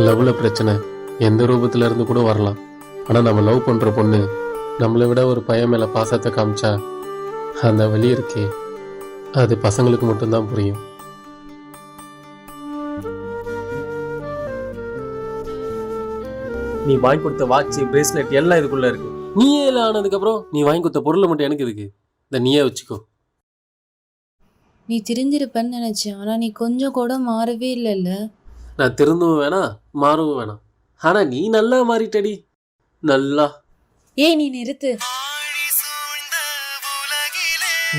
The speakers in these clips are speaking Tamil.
லவ்ல பிரச்சனை எந்த ரூபத்துல இருந்து கூட வரலாம். ஆனா நம்ம லவ் பண்ற பொண்ணு நம்மளை விட ஒரு பையன் மேல பாசத்தை காமிச்சா அந்த வலி இருக்கே, அது பசங்களுக்கு மட்டும்தான் புரியும். நீ வாங்கி கொடுத்த வாட்ச் பிரேஸ்லெட் எல்லாம் இதுக்குள்ள இருக்கு. நீயே எல்லாம் ஆனதுக்கு அப்புறம் நீ வாங்கி கொடுத்த பொருளை மட்டும் எனக்கு இருக்கு. இந்த நீயே வச்சுக்கோ. நீ திருந்திருப்பன்னு நினைச்சேன், ஆனா நீ கொஞ்சம் கூட மாறவே இல்லைல்ல. நான் திருந்தவும் வேணாம் மாறவும் வேணாம். ஆனா நீ நல்லா மாறிட்டடி. நல்லா ஏய் நீ நிறுத்து.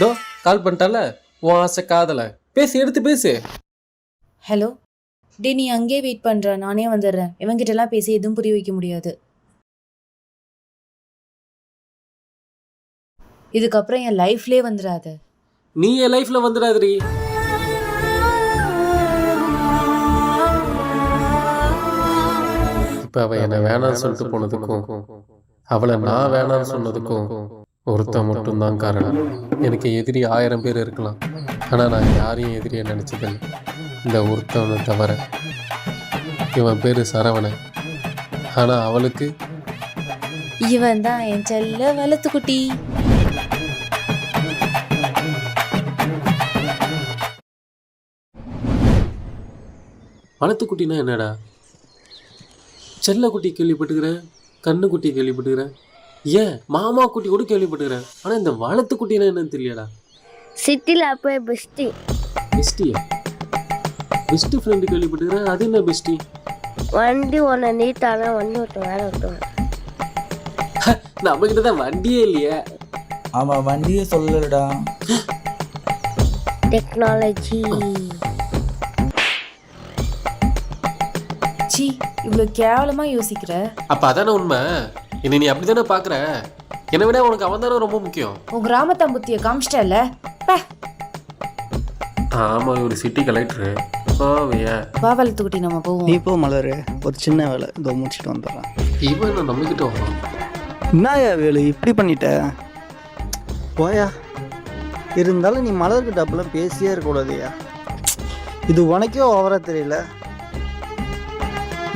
தோ கால் பண்ணிட்டால உன் ஆசை காதல பேசி எடுத்து பேசு. ஹலோ டே, நீ அங்கேயே வெயிட் பண்ற, நானே வந்துடுறேன். இவங்கிட்ட எல்லாம் பேசி எதுவும் புரிய வைக்க முடியாது. இதுக்கப்புறம் என் லைஃப்லயே வந்துடாத. நீ என் லைஃப்ல வந்துடாதடி. இப்ப அவ என்ன வேணாம்னு சொல்லிட்டு போனதுக்கும் அவளை நான் வேணாம்னு சொன்னதுக்கும் ஒருத்தன் மட்டும்தான் காரணம். எனக்கு எதிரி 1000 பேர் இருக்கலாம், ஆனா நான் யாரையும் எதிரியை நினைச்சதில்லை, இந்த ஒருத்தவனை தவிர. இவன் பேரு சரவணன், ஆனா அவளுக்கு இவன் தான் என் செல்ல வளர்த்து குட்டி. வளர்த்துக்குட்டினா என்னடா? செல்லக்குட்டி கேள்விப்பட்டுக்கிறேன், கண்ணுக்குட்டி கேள்விப்பட்டுக்கிறேன், ஏன் மாமா குட்டி கூட கேள்விப்பட்டுக்கிறேன். ஆனா இந்த வளர்த்துக்குட்டினா என்னன்னு தெரியலடா. சிட்டில போய் பெஸ்டி பெஸ்டியா? பெஸ்ட் ஃப்ரெண்டு கேள்விப்பட்டுக்கிறேன், அது என்ன பெஸ்டி? வண்டி ஒன்று நீட்டான வண்டி ஓட்டு வேலை ஓட்டுவேன். நம்ம கிட்ட தான் வண்டியே இல்லையே. ஆமா, வண்டியே சொல்லலடா. டெக்னாலஜி. சி, இவ்வளவு கேவலமா யோசிக்கிற. அப்ப அதானே உண்மை. என்ன நீ அப்படித்தானே பாக்குற? என்னை விட உனக்கு அவன் தானே ரொம்ப முக்கியம். உன் கிராமத்தம்புத்திய காமிச்சிட்டல. ஆமா, ஒரு சிட்டி கலெக்டரு. வா வளர்த்து குட்டி, நம்ம போவோம். நீ போ மலரு, ஒரு சின்ன வேலை இதோ முடிச்சுட்டு வந்துடுறேன். இவன் நான் நம்பிக்கிட்டு வரான். என்னயா வேலு இப்படி பண்ணிட்ட? போயா. இருந்தாலும் நீ மலர்கிட்ட அப்பெல்லாம் பேசியே இருக்கக்கூடாதுயா. இது உனக்கே ஓவரா தெரியல.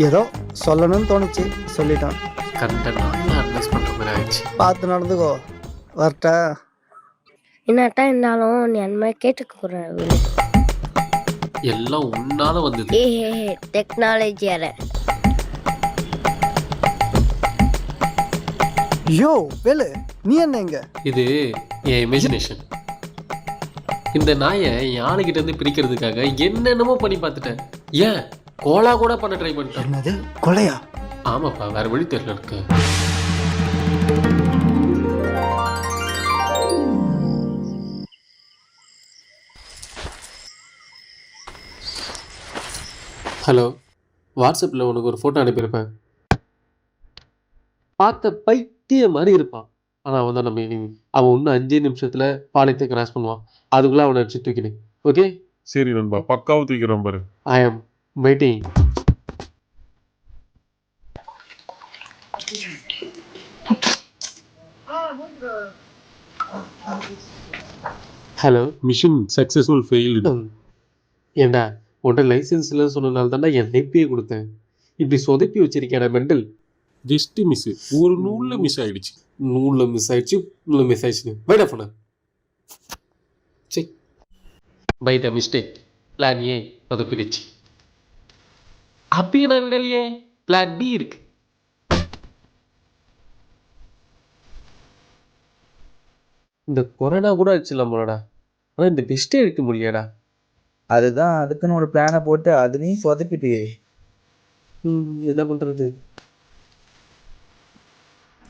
ஏதோ சொல்லணும்னு தோணுச்சு, சொல்லிட்டான். அட்வைஸ் பண்ற மாதிரி ஆயிடுச்சு. பார்த்து நடந்துக்கோ. வரட்டா? என்னட்டா இருந்தாலும் நீ அந்த மாதிரி கேட்டுக்கூடாது. எல்லாம் உன்னால வந்தது. டெக்னாலஜி அற. யோ வேலு, நீ என்ன இங்க? இது என் இமேஜினேஷன். இந்த நாயை என் ஆளுகிட்ட இருந்து பிரிக்கிறதுக்காக என்னென்னமோ பண்ணி பார்த்துட்டேன். ஏன் கோலா கூட பண்ண ட்ரை பண்ணிட்டேன். என்னது கொலையா? ஆமாப்பா, வேற வழி தெரியல எனக்கு. ஹலோ, வாட்ஸ்அப்பில் உனக்கு ஒரு ஃபோட்டோ அனுப்பியிருப்பேன். பார்த்த பைத்திய மாதிரி இருப்பான். ஆனால் அவன் தான் நம்ம enemy. அவன் இன்னும் 5 நிமிஷத்தில் பாளையத்தை கிராஸ் பண்ணுவான். அதுக்குள்ளே அவனை அடிச்சு தூக்கிடு. ஓகே? சரி நண்பா, பக்காவை தூக்கிறோம் பாரு. I am waiting. Hello, mission successful failed. ஏண்டா உன்ட்ட லைசன்ஸ் இல்லைன்னு சொன்னனால தாண்டா என் நெப்பியை கொடுத்தேன். இப்படி சொதப்பி வச்சிருக்கேடா மெண்டல். ஜஸ்ட் மிஸ், ஒரு நூல்ல மிஸ் ஆயிடுச்சு. நூலில் மிஸ் ஆயிடுச்சு, நூலில் மிஸ் ஆயிடுச்சு. பைடா ஃபோனை செக். பைடா மிஸ்டேக். பிளான் ஏ சொதப்பிடுச்சு. அப்பயே நான் விடலையே, பிளான் பி இருக்கு. இந்த கொரோனா கூட அடிச்சிடலாமோடா, ஆனால் இந்த பெஸ்ட்டே எடுக்க முடியலடா. அதுதான், அதுக்குன்னு ஒரு பிளானை போட்டு அதுலேயும் சொதப்பிட்டு. என்ன பண்ணுறது?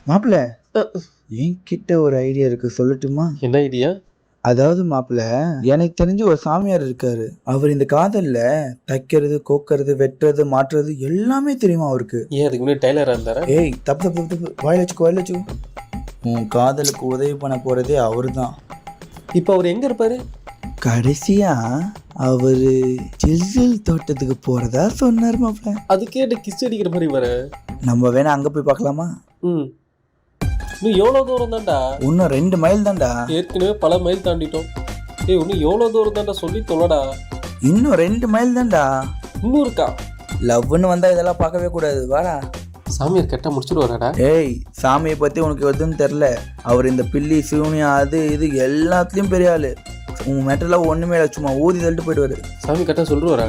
மாப்பிள்ள, என்கிட்ட ஒரு ஐடியா இருக்கு, சொல்லட்டுமா? என்ன ஐடியா? அதாவது மாப்பிள்ள, எனக்கு தெரிஞ்ச ஒரு சாமியார் இருக்காரு. அவர் இந்த காதல்ல தைக்கிறது, கோக்கிறது, வெட்டுறது, மாற்றுறது எல்லாமே தெரியுமா அவருக்கு. ஏன் அதுக்கு முன்னாடி டெய்லராக இருந்தாரா? ஏய், தப்பு தப்பு தப்பு, வாயில வச்சுக்கோ. உன் காதலுக்கு உதவி பண்ண போறதே அவரு தான். இப்போ அவர் எங்கே இருப்பாரு? கடைசியா அவரு ஜில்ஜில் தோட்டத்துக்கு போறதா சொன்னார் மாப்பிள்ள. அது கேட்டு கிஸ் அடிக்கிற மாதிரி வர. நம்ம வேணா அங்க போய் பார்க்கலாமா? இன்னும் எவ்வளோ தூரம் தான்டா? இன்னும் 2 மைல் தான்டா. ஏற்கனவே பல மைல் தாண்டிட்டோம். இன்னும் எவ்வளோ தூரம் தான்டா சொல்லி தொலைடா. இன்னும் 2 மைல் தான்டா. இன்னும் இருக்கா? லவ்னு வந்தா இதெல்லாம் பார்க்கவே கூடாது. வாடா. சாமியார் கரெக்டாக முடிச்சுடுவாராடா? ஏய், சாமியை பத்தி உனக்கு எதுவும் தெரில. அவர் இந்த பில்லி சிவனியா அது இது எல்லாத்துலயும் பெரிய ஆளு. உங்க மேட்டர்லாம் ஒண்ணுமே இல்லை, சும்மா ஊதி தள்ளிட்டு போயிடுவாரு. சாமி கரெக்டாக சொல்லுவாரா?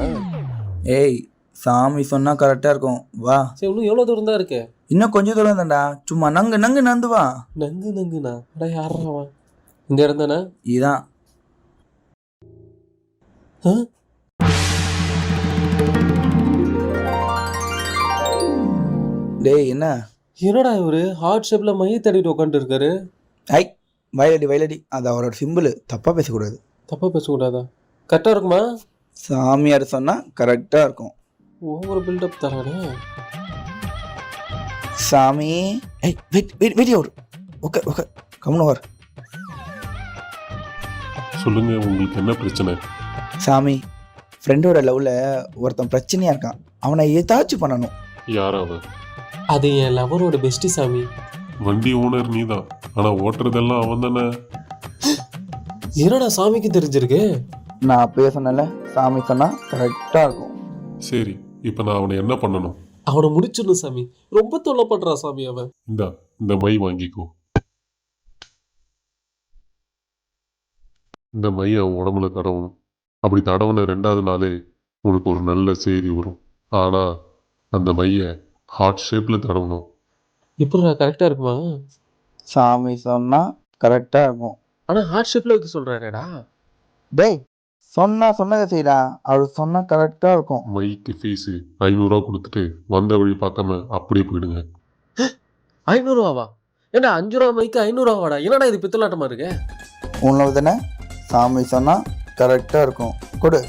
ஏய், சாமி சொன்னா கரெக்டா இருக்கும். வா. சரி, இன்னும் எவ்வளோ தூரம் தான் இருக்கு? இன்னும் கொஞ்சம் தூரம் தான்டா. சும்மா நங்கு நங்கு நந்து வா. நங்குண்ணா அடா யாராவா? இந்த இடம் தானே? இதான். டேய், என்ன என்னடா இவரு ஹார்ட் ஷேப்ல மைய தட்டிட்டு உட்காந்து இருக்காரு? ஐ, வயலடி அது அவரோட சிம்பிள். தப்பா பேசக்கூடாது. தப்பா பேசக்கூடாதா? கரெக்டா இருக்குமா? சாமியார் சொன்னா கரெக்டா இருக்கும். ஓவர் பில்டப் தரானே சாமி. ஏய், வெயிட் அவர். ஓகே கம்முன்னு வர். சொல்லுங்க, உங்களுக்கு என்ன பிரச்சனை? சாமி, ஃப்ரெண்டோட லவ்ல ஒருத்தன் பிரச்சனையா இருக்கான். அவனை ஏதாச்சும் பண்ணணும். யாராவது? அது என் லவரோட பெஸ்ட் சாமி. வண்டி ஓனர் நீதான், ஆனா ஓட்டுறதெல்லாம் அவன் தானே. என்னடா சாமிக்கு தெரிஞ்சிருக்கு? நான் அப்பயே சொன்னல, சாமி சொன்னா கரெக்டா இருக்கும். சரி, இப்ப நான் அவனை என்ன பண்ணணும்? அவனை முடிச்சிடணும் சாமி. ரொம்ப தொல்லை பண்றான் சாமி அவன். இந்த மை வாங்கிக்கோ. இந்த மையை அவன் உடம்புல தடவணும். அப்படி தடவுன 2வது நாளே உனக்கு ஒரு நல்ல செய்தி வரும். ஆனா அந்த மையை ஹார்ட் ஷேப்ல தடவணும். இப்போ கரெக்டா இருக்குமா? சாமி சொன்னா கரெக்டா இருக்கும். ஆனா ஹார்ட் ஷேப்ல வைக்க சொல்றாருடா. டேய், சொன்னதை செய்யடா. அவர் சொன்னா கரெக்டா இருக்கும். மைக்கு ஃபீஸு 500 ரூபா கொடுத்துட்டு வந்த வழி பார்க்காம அப்படியே போயிடுங்க. 500 ரூபாவா? ஏன்னா 5 ரூபா மைக்கு 500 ரூபாடா? என்னடா இது பித்தலாட்டமா இருக்கு? உணவு தானே? சாமி சொன்னா கரெக்டா இருக்கும். கொடு.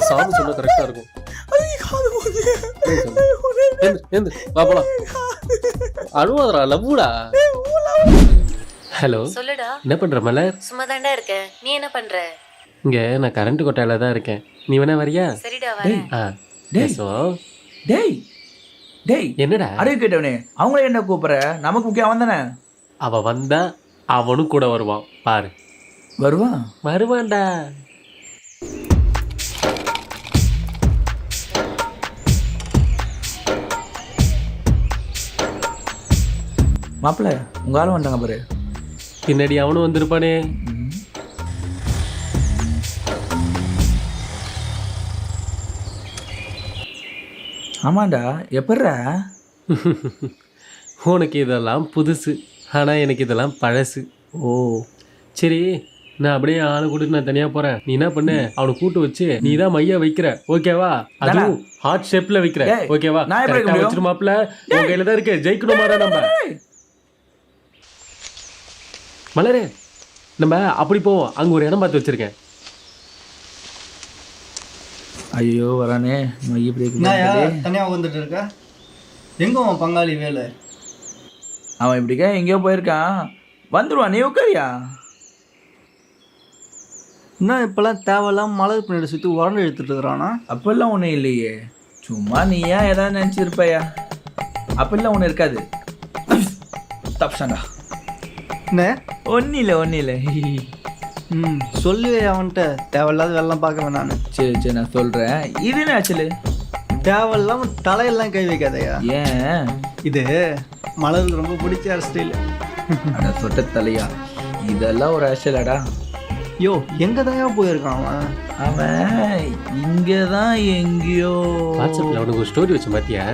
சாமி சொன்னா கரெக்டா இருக்கும். அழுவாதரா லவ்வுடா. ஹலோ, சொல்லுடா. என்ன பண்ற மலர்? சும்மா தாண்டா இருக்கேன். நீ என்ன பண்ற? இங்க நான் கரண்ட் கொட்டாயில தான் இருக்கேன். நீ வேணா வரியா? சரிடா வரேன். டேய் டேய், என்னடா அறிவு கேட்டவனே, அவங்கள என்ன கூப்பிடுற? நமக்கு முக்கியம் அவன் தானே. அவ வந்தா அவனும் கூட வருவான் பாரு. வருவான்டா. மாப்பிள்ள, உங்க ஆளும் வந்துட்டாங்க பாரு. பின்னாடி அவனும் வந்திருப்பானே. ஆமாண்டா, எப்பட்றா? உனக்கு இதெல்லாம் புதுசு, ஆனா எனக்கு இதெல்லாம் பழசு. ஓ சரி, நான் அப்படியே ஆளு கூட்டிட்டு நான் தனியா போறேன். நீ என்ன பண்ணு, அவனை கூட்டு வச்சு நீ தான் மையா வைக்கிற, ஓகேவா? அதுவும் ஹார்ட் ஷேப்ல வைக்கிற, ஓகேவா? வச்சிருமாப்ல, உன் கையில தான் இருக்கு. ஜெயிக்கணும் மாடா நம்ம. மலரே, நம்ம அப்படி போவோம். அங்க ஒரு இடம் பார்த்து வச்சிருக்கேன். ஐயோ வரானே. தனியா வந்துட்டு இருக்க. எங்க உன் பங்காளி வேலை? அவன் இப்படிக்கா எங்கேயோ போயிருக்கான். வந்துடுவான், நீ உட்காரியா? இன்னும் இப்பெல்லாம் தேவையில்லாம மலர் பின்னாடி சுற்றி உரண்டு எடுத்துட்டு இருக்கிறானா? அப்பெல்லாம் ஒன்றும் இல்லையே, சும்மா நீயா ஏதாவது நினச்சிருப்பையா. அப்பெல்லாம் ஒன்றும் இருக்காது. தப்சாண்டா. என்ன? ஒன்றும் இல்லை. சொல்லுவே அவன்கிட்ட, தேவையில்லாத வெள்ளம் பார்க்க வேணான்னு. சரி நான் சொல்கிறேன். இது என்ன ஆக்சுவலு? தேவையில்லாம தலையெல்லாம் கை வைக்காதையா. ஏன்? இது மலருக்கு ரொம்ப பிடிச்ச ஹேர் ஸ்டைல். அட சொட்ட தலையா, இதெல்லாம் ஒரு ஆக்சுவலாடா. யோ, எங்கே தான் போயிருக்கான் அவன்? அவன் இங்கே தான் எங்கேயோ. வாட்ஸ்அப்ல அவனுக்கு ஒரு ஸ்டோரி வச்சு மாத்தியா?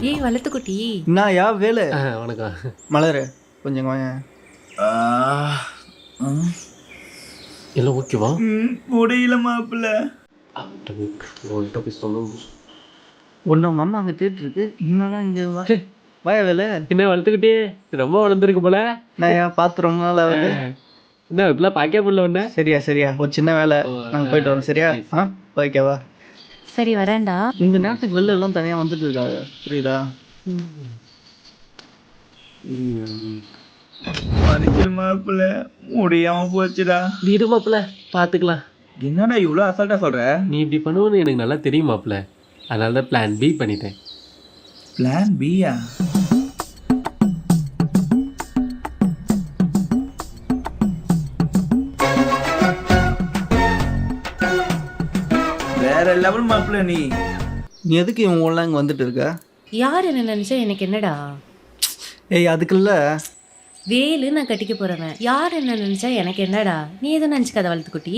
ஏய் வளர்த்துக்குட்டி. நான் யா வேலை. வணக்கம் மலர், கொஞ்சம் வாங்க. எல்லாம் ஓகேவா? முடியல மாப்பிள்ள. ஒன்றும் அம்மா அங்கே தேட்டு இன்னும் இங்கே வாயா வேலை. என்ன வளர்த்துக்கிட்டே ரொம்ப வளர்ந்துருக்கு போல. நான் ஏன் பார்த்து ரொம்ப நாள் ஆகுது. என்ன இப்பெல்லாம் பார்க்க முடியல ஒன்று. சரியா ஒரு சின்ன வேலை, நாங்கள் போயிட்டு வரோம். சரியா? ஓகேவா? சரி வரேன்டா. இந்த நேரத்துக்கு வெளில எல்லாம் தனியாக வந்துட்டு இருக்காங்க, புரியுதா? மாப்பிள்ள முடியாம போச்சுடா. வீடு மாப்பிள்ள பார்த்துக்கலாம். என்னடா இவ்வளோ அசால்ட்டா சொல்ற? நீ இப்படி பண்ணுவோன்னு எனக்கு நல்லா தெரியும் மாப்பிள்ள. அதனால தான் பிளான் பி பண்ணிட்டேன். பிளான் பியா? வேற லெவல் மாப்பிள்ள நீ. நீ எதுக்கு இவன் உள்ள இங்கே வந்துட்டு இருக்க? யார் என்ன நினைச்சா எனக்கு என்னடா? ஏய் அதுக்குல்ல வேலு நான் கட்டிக்க போறவன். யார் என்ன நினைச்சா எனக்கு என்னடா? நீ எதுவும் நினைச்சுக்காத வளர்த்துக்குட்டி.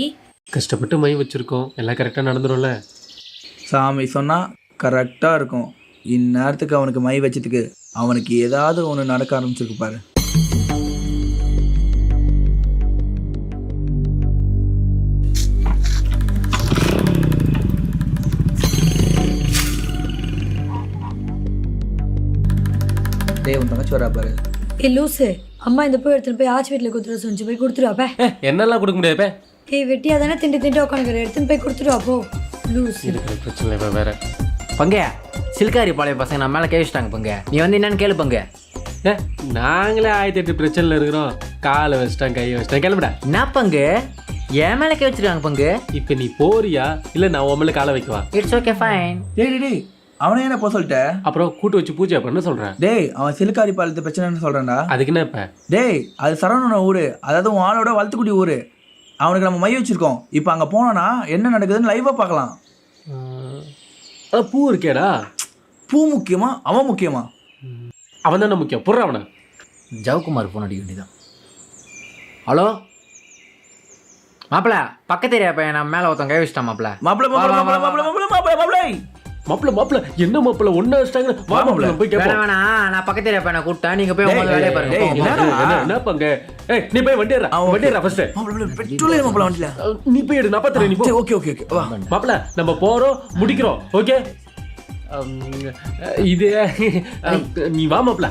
கஷ்டப்பட்டு மை வச்சுருக்கோம், எல்லாம் கரெக்டாக நடந்துரும்ல. சாமி சொன்னா கரெக்டா இருக்கும். இந்நேரத்துக்கு அவனுக்கு மை வச்சதுக்கு அவனுக்கு ஏதாவது ஒன்று நடக்க ஆரம்பிச்சிருக்கு பாரு. டேய் உன் தங்கச்சி வரா பாரு. ஏய் லூசு, அம்மா இந்த பூ எடுத்துட்டு போய் ஆச்சி வீட்டில் கொடுத்துட சொன்னிச்சு, போய் கொடுத்துருவாப்ப. என்னெல்லாம் கொடுக்க முடியாதுப்பே. ஏய் வெட்டியா தானே திண்டு உட்காந்துக்கிற, எடுத்துன்னு போய் கொடுத்துருவா போ லூசு. இருக்கிற பிரச்சனை இப்போ வேற. பங்க சில்காரி பாளைய பசங்க நம்ம மேலே கேவிச்சிட்டாங்க பங்க. நீ வந்து என்னன்னு கேளு பங்க. நாங்களே 1008 பிரச்சனையில் இருக்கிறோம். காலை வச்சுட்டான், கையை வச்சுட்டான், கிளம்பிடா. என்ன பங்கு என் மேலே கேவிச்சிருக்காங்க பங்கு. இப்போ நீ போறியா இல்லை நான் உன் மேலே காலை வைக்கவா? It's okay fine. டேய் அவனே என்ன போக சொல்லிட்ட? அப்புறம் கூட்டு வச்சு பூஜை பண்ண சொல்கிறேன். டேய் அவன் சிலுக்காரி பாலத்து பிரச்சனைன்னு சொல்கிறான்டா. அதுக்கு என்ன இப்போ? டேய் அது சரவணன ஊர், அதாவது உன் ஆளோட வளர்த்துக்குடி ஊர். அவனுக்கு நம்ம மை வச்சுருக்கோம். இப்போ அங்கே போனோன்னா என்ன நடக்குதுன்னு லைவாக பார்க்கலாம். பூ இருக்கேடா. பூ முக்கியமா அவன் முக்கியமா? அவன் தானே முக்கியம். புடுற அவனை. ஜவக்குமார் ஃபோன் அடிக்க வேண்டியதான். ஹலோ மாப்பிள்ள, பக்கத்து ஏரியா பையன் நம்ம மேலே ஒருத்தன் கேவிச்சிட்டான் மாப்பிள்ள. மாப்பிள்ள என்ன மாப்பிள்ள ஒன்னா வச்சிட்டாங்க. வா மாப்பிள்ள போய் கேட்போம். வேணா நான் பக்கத்து ஏரியா பையனை கூப்பிட்டேன், நீங்க போய் உங்க வேலையை பாருங்க. என்ன பங்க? ஏய் நீ போய் வண்டி ஏறா ஃபர்ஸ்ட். பெட்ரோல் மாப்பிள்ள வண்டில நீ போய் எடு, நான் பாத்துறேன். நீ போ. ஓகே ஓகே ஓகே வா மாப்பிள்ள நம்ம போறோம், முடிக்கிறோம். ஓகே இது நீ வா மாப்பிள்ள.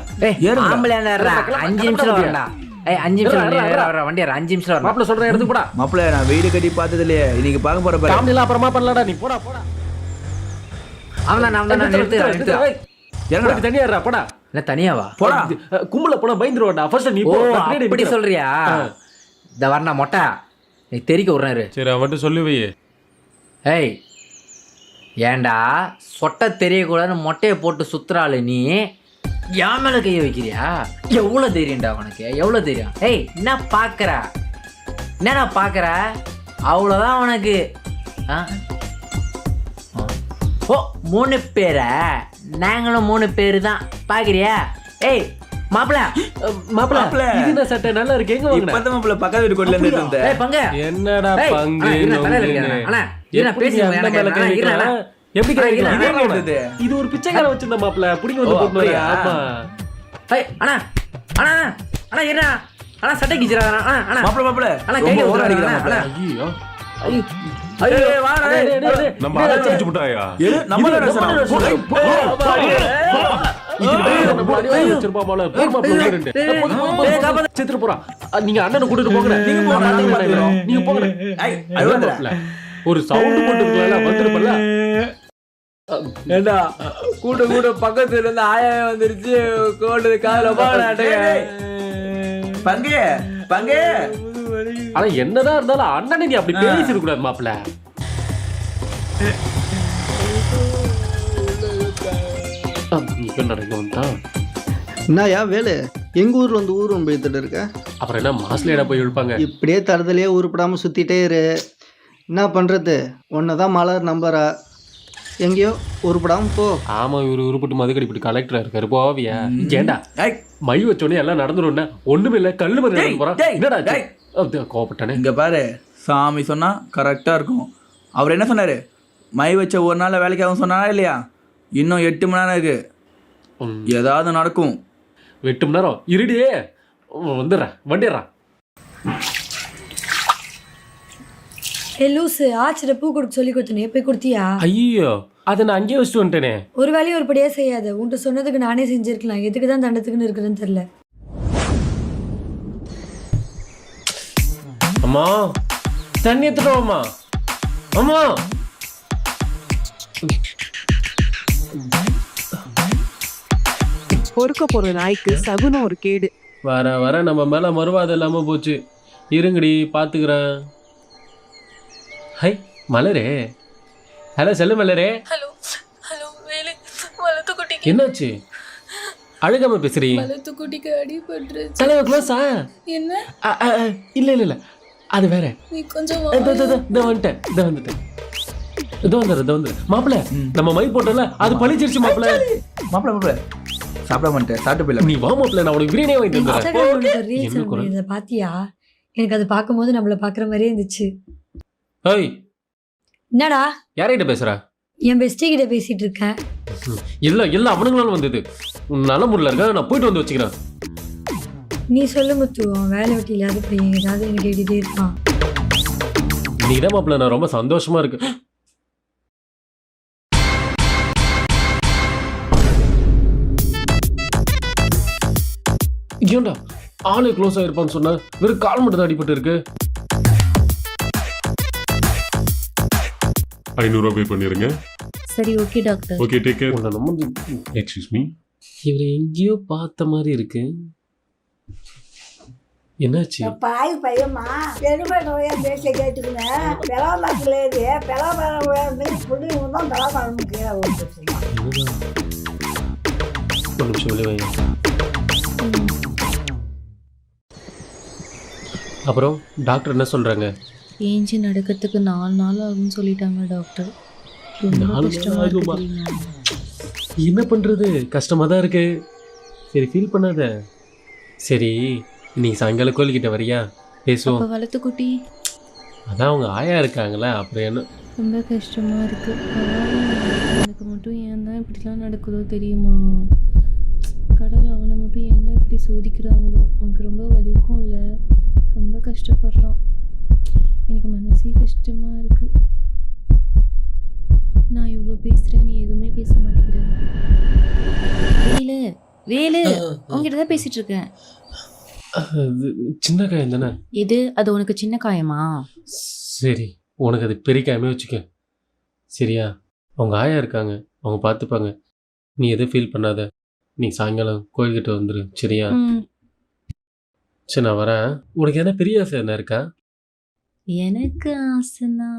ஆம்பளை 5 நிமிஷம் வரண்டா. ஏய் 5 நிமிஷம் வர வண்டி 5 நிமிஷம் வர. மாப்பிள்ள சொல்ற இடத்துக்கு போடா. மாப்பிள்ள நான் வீடு கட்டி பார்த்தது இல்லையே, இன்னைக்கு பார்க்க போற பாரு. காமெடிலாம் அப்புறமா பண்ணலாம்டா. நீ போடா. அவன் நிறுத்து. இறங்கடா. தனியா இருடா, போடா. என்ன தனியாவா? போடா. கும்பல போனா பயந்துருவாடா. ஃபர்ஸ்ட் நீ ஓ போ. அப்படி சொல்றியா? இந்த வரனா மொட்டை நீ தெரிக்க விடுறாரு. சரி அவன்கிட்ட சொல்லி வை. ஏய் ஏண்டா சொட்டை தெரியக்கூடாதுன்னு மொட்டையை போட்டு சுத்துறாள் நீ என் மேலே கையை வைக்கிறியா? எவ்வளோ தைரியம்டா உனக்கு, எவ்வளோ தைரியம்? ஏய் என்ன பார்க்குற, என்னடா பார்க்குற? அவ்வளோதான் உனக்கு. ஓ 3 பேரா? நாங்களும் 3 பேர் தான். பார்க்குறியா? ஏய் மாப்பிள்ள இது என்ன சட்டை நல்லா இருக்கு. எங்க வாங்குன? இப்பதான் மாப்பிள்ள பக்கத்து வீட்டு கோட்ல இருந்து வந்தேன். ஏய் பங்க என்னடா பங்கு அண்ணா என்ன பேசுறீங்க? எப்படி இது இது ஒரு பிச்சைக்கார வச்சிருந்த மாப்பிள்ள புடிங்க வந்து போட்டு. ஆமா அண்ணா அண்ணா அண்ணா என்ன அண்ணா சட்டை கிச்சிராதா? அண்ணா மாப்பிள்ள மாப்பிள்ள அண்ணா கையில ஓவர் ஊத்துறாங்க. அடிக்கிறான். ஐயோ ஐயோ வாடா. நம்ம ஆளை அடிச்சு விட்டாயா? ஏ நம்ம என்ன சொல்றோம்? நீங்க அண்ணனை கூட்டிட்டு போங்க. நீங்க போங்க. ஒரு சவுண்ட் போட்டு வந்துருப்பல. ஏண்டா கூட பக்கத்துல இருந்து ஆயா வந்துருச்சு. கோடு காதுல பாடாட்டே பங்கே பங்கே. ஆனா என்னதான் இருந்தாலும் அண்ணனை நீ அப்படி பேசிட கூடாது மாப்பிள்ள. இப்ப நடக்க என்னயா வேலு, எங்க ஊர்ல வந்து ஊர் போய்த்துட்டு இருக்க? அப்புறம் என்ன மாஸ்லேடா போய் இழுப்பாங்க. இப்படியே தரதுலயே உருப்படாம சுத்திட்டே இரு. என்ன பண்றது? ஒன்னதான் மலர் நம்பரா, எங்கேயோ உருப்படாம போ. ஆமா இவரு உருப்பிட்டு மதுக்கடி இப்படி கலெக்டரா இருக்காரு. போவியா? ஏண்டா மை வச்சோடனே எல்லாம் நடந்துரும். ஒண்ணுமே இல்ல, கல்லு மாதிரி போறான். என்னடா கோபப்பட்டானே. இங்க பாரு, சாமி சொன்னா கரெக்டா இருக்கும். அவர் என்ன சொன்னாரு? மை வச்ச ஒரு நாள் வேலைக்கு ஆகும் சொன்னாரா இல்லையா? இன்னும் 8 மணி நேரம் இருக்கு, ஏதாவது நடக்கும். 8 மணி நேரம் இருடியே வந்துடுறேன். வண்டிடுறான். ஏ லூசு, ஆச்சிட பூ கொடுக்க சொல்லி கொடுத்தனே, போய் கொடுத்தியா? ஐயோ அதை நான் அங்கேயே வச்சுட்டு வந்துட்டேனே. ஒரு வேலையும் ஒருபடியா செய்யாத. உன்கிட்ட சொன்னதுக்கு நானே செஞ்சிருக்கலாம். எதுக்கு தான் தண்டத்துக்குன்னு இருக்குதுன்னு தெரியல. அம்மா தண்ணி எடுத்துட்டோம்மா. அம்மா பொறுக்க போற நாய்க்கு சகுனம் ஒரு கேடு. வர வர நம்ம மேல மறுவாதம் இல்லாம போச்சு. இருங்கடி பாத்துக்கிறேன். ஹை மலரே. ஹலோ செல்லு மலரே. ஹலோ ஹலோ வேலு, வளர்த்து குட்டிக்கு என்னாச்சு? அழுகாம பேசுறீ? வளர்த்து குட்டிக்கு அடிபட்டு தலைவ க்ளோஸா? என்ன? இல்ல இல்ல இல்ல அது வேற. நீ கொஞ்சம் வந்துட்டேன். இதோ வந்து மாப்பிள்ள நம்ம மை போட்டோம்ல அது பழிச்சிருச்சு மாப்பிள்ள. மாப்பிள்ள சாப்பிட மாட்டேன், சாப்பிட்டு போயிடலாம். நீ வா மாப்பிள்ள, நான் உனக்கு பிரியாணியே வாங்கி தந்துறேன். இன்ஸ்டாகிராம்ல ஒரு ரீல்ஸ் என்ன குரல்? இதை பாத்தியா? எனக்கு அது பார்க்கும்போது நம்மள பாக்குற மாதிரியே இருந்துச்சு. ஏய், என்னடா யார்கிட்ட பேசுற? என் பெஸ்டி கிட்ட பேசிட்டு இருக்கேன். இல்ல அவனுங்களால வந்தது. நல்ல முறையில் இருக்க, நான் போயிட்டு வந்து வச்சுக்கிறேன். நீ சொல்லு முத்து, அவன் வேலை வெட்டி இல்லாத பையன் ஏதாவது எனக்கு கேட்டுட்டே இருப்பான். நீதான் மாப்பிள்ள, நான் ரொம்ப சந்தோஷமா இருக்கு. ஏன்டா ஆளு க்ளோஸ் ஆயிருப்பான்னு சொன்ன, வெறும் கால் மட்டும் தான் அடிபட்டு இருக்கு. 500 பே பண்ணிருங்க. சரி okay doctor. Okay, take care. உன்னை நம்ம எக்ஸ்கியூஸ் மீ. இவரை எங்கேயோ பார்த்த மாதிரி இருக்கு. என்னாச்சு? பாய் பையம்மா பெருமை நோயா பேச கேட்டுக்குங்க. பெலாமரத்துல ஏறி பெலாமரம் புள்ளி தான் பெலாமரம் கீழே விழுந்துருச்சுங்க. ஒரு நிமிஷம் வெளியே வைங்க. அப்புறம் டாக்டர் என்ன சொல்றாங்க? ஏஞ்சி நடக்கிறதுக்கு 4 நாள் ஆகும்னு சொல்லிட்டாங்க டாக்டர். ரொம்ப 4 நாள் கஷ்டமா ஆகுமா? இருக்கு. என்ன பண்றது, கஷ்டமா தான் இருக்கு. சரி ஃபீல் பண்ணாத. சரி நீ சாயங்காலம் கோயில்கிட்ட வரியா, பேசுவோம். அப்ப வளர்த்து குட்டி அதான் அவங்க ஆயா இருக்காங்களே, அப்புறம் என்ன? ரொம்ப கஷ்டமா இருக்கு. எனக்கு மட்டும் ஏன் தான் இப்படிலாம் நடக்குதோ தெரியுமா? கடவுள் அவனை மட்டும் ஏன் தான் இப்படி சோதிக்கிறாங்களோ? உனக்கு ரொம்ப வலிக்கும் இல்லை? ரொம்ப கஷ்டப்படுறான். எனக்கு மனசே கஷ்டமா இருக்கு. நான் இவ்வளோ பேசுறேன், நீ எதுவுமே பேச மாட்டேங்கிற. வேலு உங்ககிட்ட தான் பேசிட்டு இருக்கேன். அது சின்ன காயம் தானே. இது அது உனக்கு சின்ன காயமா? சரி உனக்கு அது பெரிய காயமே வச்சுக்க. சரியா? அவங்க ஆயா இருக்காங்க, அவங்க பார்த்துப்பாங்க. நீ எதுவும் ஃபீல் பண்ணாத. நீ சாயங்காலம் கோயில்கிட்ட வந்துரு, சரியா? சரி நான் வரேன். உனக்கு என்ன பெரிய ஆசை என்ன இருக்கா? எனக்கு ஆசைனா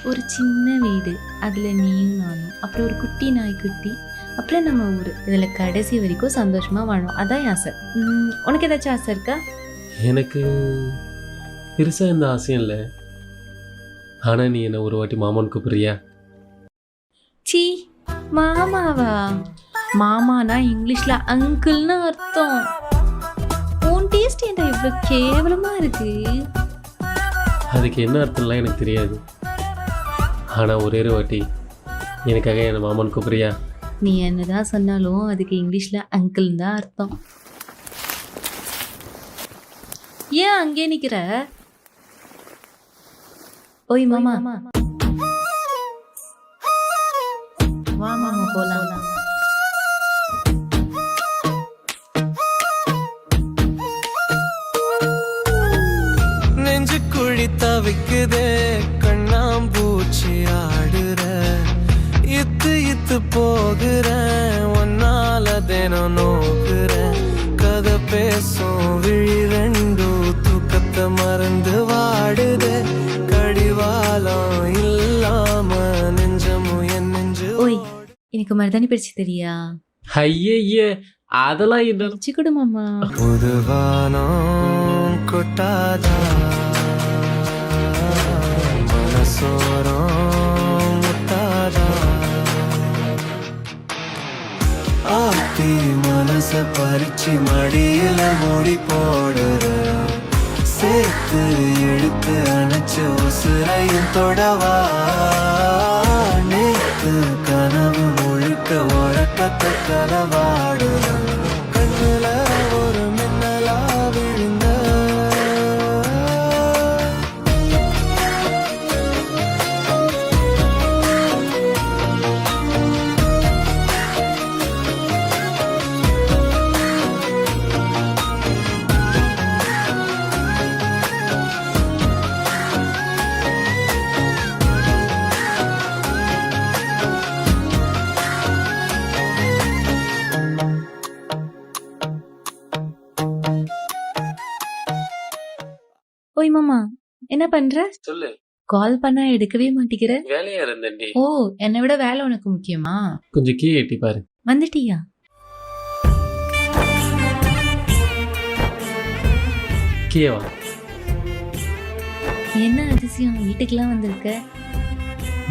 ஒரு சின்ன வீடு, அதில் நீயும் நானும், அப்புறம் ஒரு குட்டி நாய்க்குட்டி, அப்புறம் நம்ம ஊர், இதில் கடைசி வரைக்கும் சந்தோஷமாக வாழும். அதான் என் ஆசை. உனக்கு ஏதாச்சும் ஆசை இருக்கா? எனக்கு பெருசாக எந்த ஆசையும் இல்லை. ஆனால் நீ என்ன ஒரு வாட்டி மாமான்னு கூப்பிடுறியா? சி மாமாவா? மாமானா இங்கிலீஷில் அங்கிள்னு அர்த்தம். உன் டேஸ்ட் ஏன்டா இவ்வளோ கேவலமாக இருக்கு? அதுக்கு என்ன அர்த்தம்லாம் எனக்கு தெரியாது. ஆனால் ஒரே ஒரு வாட்டி எனக்காக என்னை மாமான்னு கூப்பிடுறியா? நீ என்னதான் சொன்னாலும் அதுக்கு இங்கிலீஷில் அங்கிள் தான் அர்த்தம். ஏன் அங்கே நிற்கிற? ஓய் மாமா, வா மாமா போலாம். நெஞ்சு குழி தவிக்குதே, கண்ணாம்பூச்சி ஆடுற, இத்து போகிறேன், ஒன்னால தினம் நோக்குறேன், கதை பேசும் விழி ரெண்டும் தூக்கத்தை மறந்து வாடுதே, கடிவாளம் இல்லாம நெஞ்சமும் என் நெஞ்சு. ஓய் எனக்கு மருதாணி பிரிச்சு தெரியா? ஐயே அதெல்லாம் என்ன? பிரிச்சு கொடு மாமா. புதுவானம் கொட்டாதா, மனசோரம் முட்டாதா, ஆத்தி மனச பறிச்சு மடியில மூடி போடுற, சேர்த்து இழுத்து அணைச்சு உசுரையும் தொடவா, நேத்து கனவு முழுக்க உறக்கத்தை கலவாடுற, கண்ணுல ஒரு மின்னலா விழுந்த, ஓய் மாமா என்ன பண்ற? சொல்லு. கால் பண்ணா எடுக்கவே மாட்டேங்கிற. வேலையா இருந்தேன்டி. ஓ என்னை விட வேலை உனக்கு முக்கியமா? கொஞ்சம் கீ எட்டி பாரு. வந்துட்டியா? கீழே வா. என்ன அதிசயம், வீட்டுக்கெல்லாம் வந்திருக்க?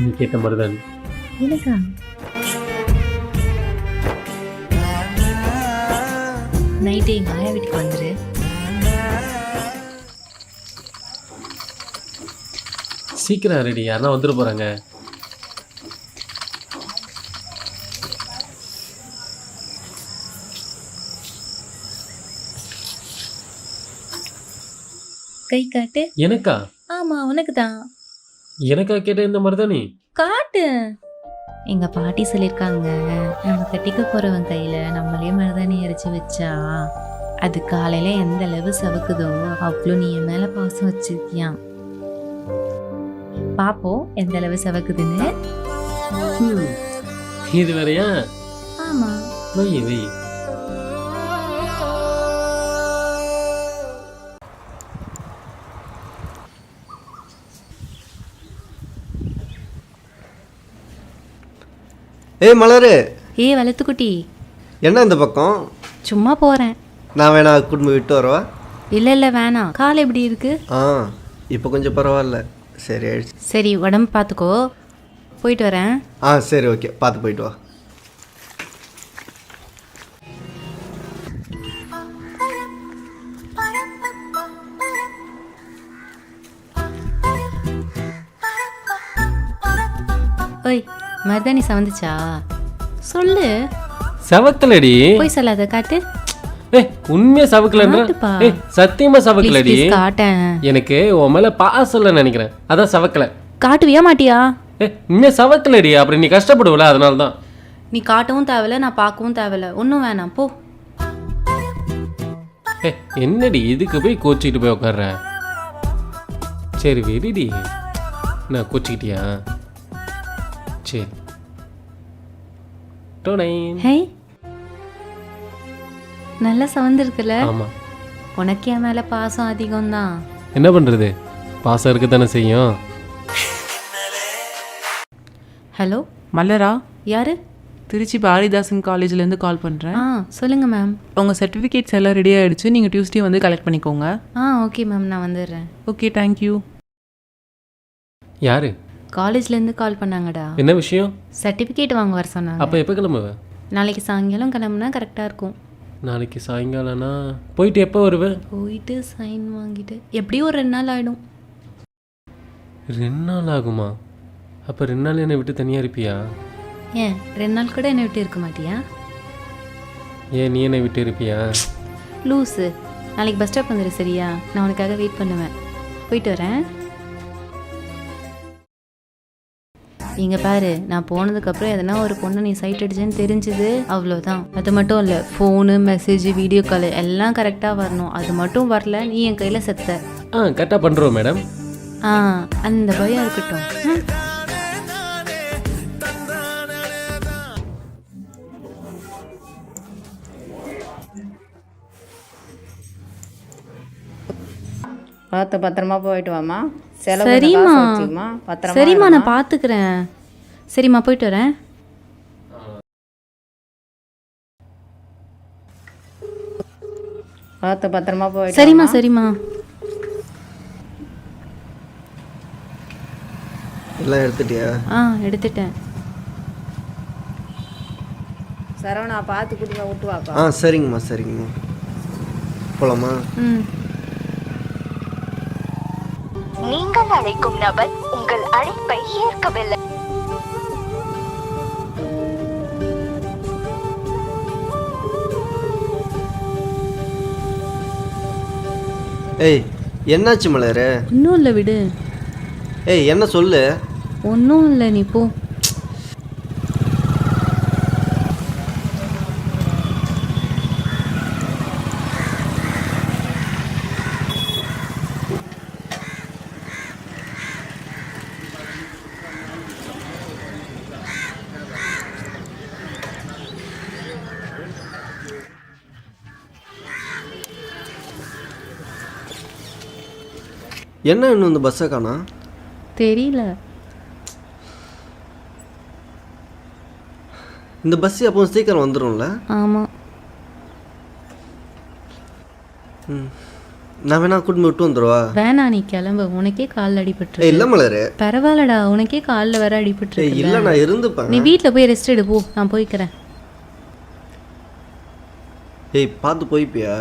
நீ கேட்ட மருதாணி. எனக்கா? நைட்டு எங்கள் ஆயா வீட்டுக்கு வந்துரு. சீக்கிரம் ரெடி, யாருன்னா வந்துட போகிறாங்க. கை காட்டு. எனக்கா? ஆமாம் உனக்கு தான். எனக்கா கேட்ட இந்த மருதாணி? காட்டு. எங்கள் பாட்டி சொல்லியிருக்காங்க, நம்ம கட்டிக்க போகிறவன் கையில் நம்மளே மருதாணி அரைச்சி வச்சா அது காலையில் எந்த அளவு சவுக்குதோ அவ்வளோ நீ என் மேலே பாசம் வச்சிருக்கியான். பாப்போம் எந்த அளவு சவக்குதுன்னு. இது வேறையா? ஆமா. வை வை. ஏய் மலரு. ஏய் வளத்துக்குட்டி. என்ன இந்த பக்கம்? சும்மா போகிறேன். நான் வேணா குடும்பம் விட்டு வரவா? இல்லை இல்லை வேணாம். கால் எப்படி இருக்கு? இப்போ கொஞ்சம் பரவாயில்ல. சரி ஆயிடுச்சு. சரி உடம்பு பார்த்துக்கோ. போயிட்டு வரேன். சரி ஓகே, பார்த்து போயிட்டு வா. ஓய் மருதாணி சவந்துச்சா? சொல்லு. சவக்கலடி. போய் சொல்லாத, காட்டு. உண்மையா சவக்கலன்ற? சத்தியமா சவக்கலடி. காட்டேன். எனக்கு உன் மேல பாசம் இல்ல நினைக்கிறேன், அதான் சவக்கல. காட்டுவியா மாட்டியா? உண்மையா சவக்கலடி. அப்புறம் நீ கஷ்டப்படுவல, அதனால தான். நீ காட்டவும் தேவையில்ல, நான் பார்க்கவும் தேவையில்ல. ஒன்றும் வேணாம் போ. என்னடி இதுக்கு போய் கோச்சிக்கிட்டு போய் உட்கார்ற? சரி வெடிடி. நான் கோச்சிக்கிட்டியா? சரி. ஹே நல்லா சவந்திருக்குல்ல? ஆமா. உனக்கு என் மேல பாசம் அதிகம் தான். என்ன பண்றது, பாசம் இருக்க தானே செய்யும். ஹலோ மலரா? யாரு? திருச்சி பாரதிதாசன் காலேஜ்லேருந்து கால் பண்ணுறேன். சொல்லுங்கள் மேம். உங்கள் சர்டிஃபிகேட்ஸ் எல்லாம் ரெடி ஆகிடுச்சு. நீங்கள் டியூஸ்டே வந்து கலெக்ட் பண்ணிக்கோங்க. ஓகே மேம், நான் வந்துடுறேன். Okay thank you. யாரு? காலேஜ்லேருந்து கால் பண்ணாங்கடா. என்ன விஷயம்? சர்டிஃபிகேட் வாங்க வர சொன்னாங்க. அப்போ எப்போ கிளம்புவ? நாளைக்கு சாயங்காலம் கிளம்புனா கரெக்டாக இருக்கும். நாளைக்கு சாயங்காலம்னா போயிட்டு எப்போ வருவேன்? போயிட்டு சைன் வாங்கிட்டு எப்படியும் ஒரு 2 நாள் ஆகிடும். 2 நாள் ஆகுமா? அப்போ 2 நாள் என்னை விட்டு தனியாக இருப்பியா? ஏன் 2 நாள் கூட என்னை விட்டு இருக்க மாட்டியா? ஏன் நீ என்னை விட்டு இருப்பியா? லூஸு. நாளைக்கு பஸ் ஸ்டாப் வந்துடு சரியா? நான் உனக்காக வெயிட் பண்ணுவேன். போயிட்டு வரேன். இங்கே பாரு, நான் போனதுக்கப்புறம் எதனா ஒரு பொண்ணு நீ சைட் அடிச்சேன்னு தெரிஞ்சுது அவ்வளோதான். அது மட்டும் இல்லை, ஃபோனு மெசேஜ் வீடியோ கால் எல்லாம் கரெக்டாக வரணும். அது மட்டும் வரல நீ என் கையில் செத்த. கரெக்டாக பண்ணுறோம் மேடம். அந்த பயம் இருக்கட்டும். பார்த்து பத்திரமா போயிட்டு வாமா. சரிம்மா சரிம்மா, நான் பார்த்துக்கிறேன். சரிம்மா போயிட்டு வரேன். பார்த்து பத்திரமா போயிட்டு. சரிம்மா சரிம்மா. எல்லாம் எடுத்துட்டியா? எடுத்துட்டேன். சரவணா பார்த்து குடிங்க, விட்டு வாப்பா. சரிங்கம்மா சரிங்கம்மா. போலாமா? நீங்கள் அழைக்கும் நபர் உங்கள் அழைப்பை ஏற்கவில்லை. ஏய் என்னாச்சு மலரு? ஒன்றும் இல்லை விடு. ஏய் என்ன சொல்லு? ஒன்றும் இல்லை, நீ போ. என்ன இன்னும் இந்த பஸ்ஸை காணா? தெரியல. இந்த பஸ் அப்போ சீக்கிரம் வந்துடும்ல? ஆமாம். நான் வேணா கூட்டிட்டு விட்டு வந்துடுவா? வேணாம், நீ கிளம்பு. உனக்கே காலில் அடிபட்டு. இல்லை மலர். பரவாயில்லடா, உனக்கே காலில் வர அடிபட்டு. இல்லை நான் இருந்துப்பேன். நீ வீட்டில் போய் ரெஸ்ட் எடு போ, நான் போய்க்கிறேன். ஏய் பார்த்து போய்ப்பியா?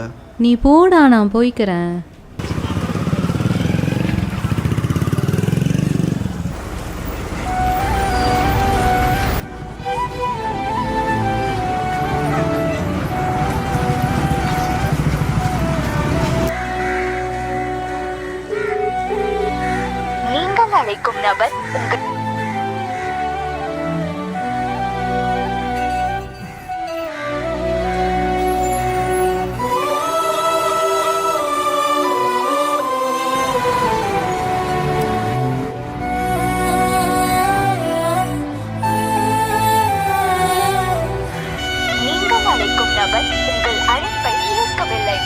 நீ போடா, நான் போய்க்கிறேன். நீங்கள் அழைக்கும் நபர் உங்கள் நீங்கள் அழைக்கும் நபர் உங்கள் அழைப்பை ஏற்கவில்லை.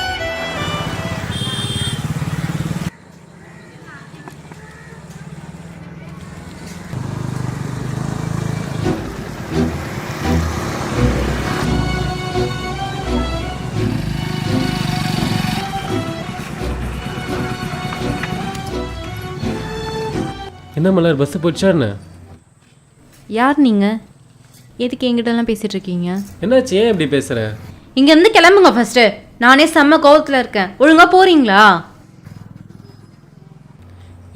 என்ன மலர், பஸ்ஸு போச்சா என்ன? யார் நீங்கள்? எதுக்கு என்கிட்டலாம் பேசிகிட்டு இருக்கீங்க? என்னாச்சு, ஏன் இப்படி பேசுகிற? இங்கேருந்து கிளம்புங்க ஃபஸ்ட்டு. நானே செம்ம கோவத்தில் இருக்கேன். ஒழுங்காக போகிறீங்களா?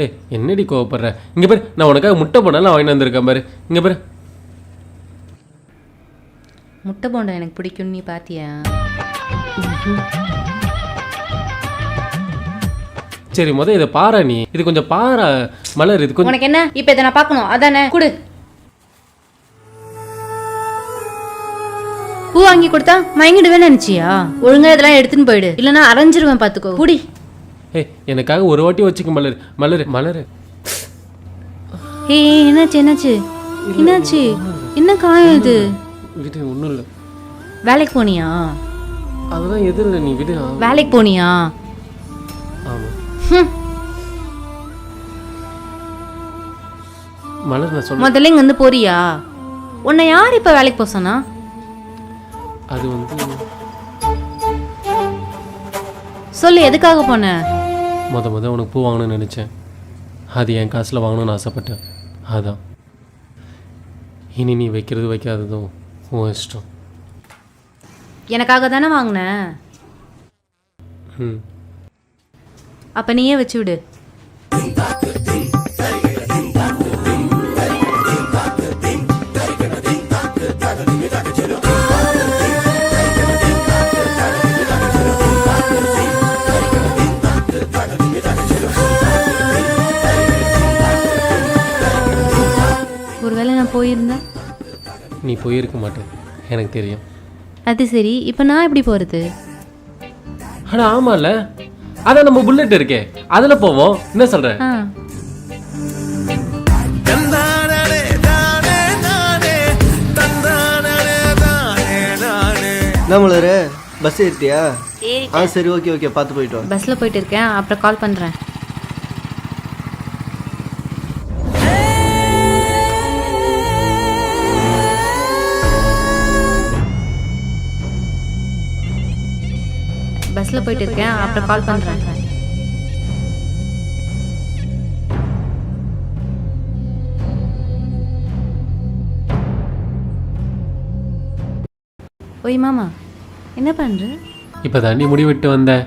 ஏ என்னடி கோவப்படுற? இங்கே பாரு, நான் உனக்காக முட்டை போனாலும் வாங்கிட்டு வந்திருக்கேன் பாரு. இங்கே பாரு. முட்டை போண்டா எனக்கு பிடிக்கும்னு நீ பார்த்தியா? சரி இதை பாரா, நீ இது கொஞ்சம் பாரா மலர். இது கொஞ்சம் உனக்கு என்ன இப்போ இதை நான் பார்க்கணும் அதானே? கொடு. பூ வாங்கி கொடுத்தா மயங்கிடுவேன்னு நினச்சியா? ஒழுங்கா இதெல்லாம் எடுத்துன்னு போயிடு, இல்லைன்னா அரைஞ்சிருவேன் பார்த்துக்கோ. குடி. ஏய் எனக்காக ஒரு வாட்டி வச்சுக்க மலர். மலர் மலர். ஏய் என்னாச்சு என்னாச்சு என்னாச்சு? என்ன காயம் இது? விடு, ஒன்றும் இல்லை. வேலைக்கு போனியா? அதெல்லாம் எதுவும் இல்லை, நீ விடு. வேலைக்கு போனியா? ஆமாம் மலர், நான் சொல்ல முதல்ல இங்க வந்து போறியா? உன்னை யார் இப்ப வேலைக்கு போக சொன்னா? அது வந்து சொல்லு, எதுக்காக போன? முத உனக்கு பூ வாங்கணும்னு நினச்சேன். அது என் காசில் வாங்கணும்னு ஆசைப்பட்டேன். அதான். இனி நீ வைக்கிறது வைக்காததும் உன் இஷ்டம். எனக்காக தானே வாங்கின? ம், அப்ப நீயே வச்சு விடு. ஒருவேளை நான் போயிருந்தா? நீ போயிருக்க மாட்டேன், எனக்கு தெரியும். அது சரி, இப்போ நான் எப்படி போகிறது? ஆனால் ஆமாம்ல, அதான் நம்ம புல்லட் இருக்கே, அதில் போவோம். என்ன சொல்கிற? என்ன மலர், பஸ் ஏறிட்டியா? சரி ஓகே ஓகே, பார்த்து போயிட்டு வா. பஸ்ஸில் போயிட்டு இருக்கேன், அப்புறம் கால் பண்ணுறேன். பஸ்ஸில் போயிட்டு இருக்கேன், அப்புறம் கால் பண்ணுறேன். ஓய் மாமா, என்ன பண்ணுற? இப்போ தாண்டி முடி விட்டு வந்தேன்.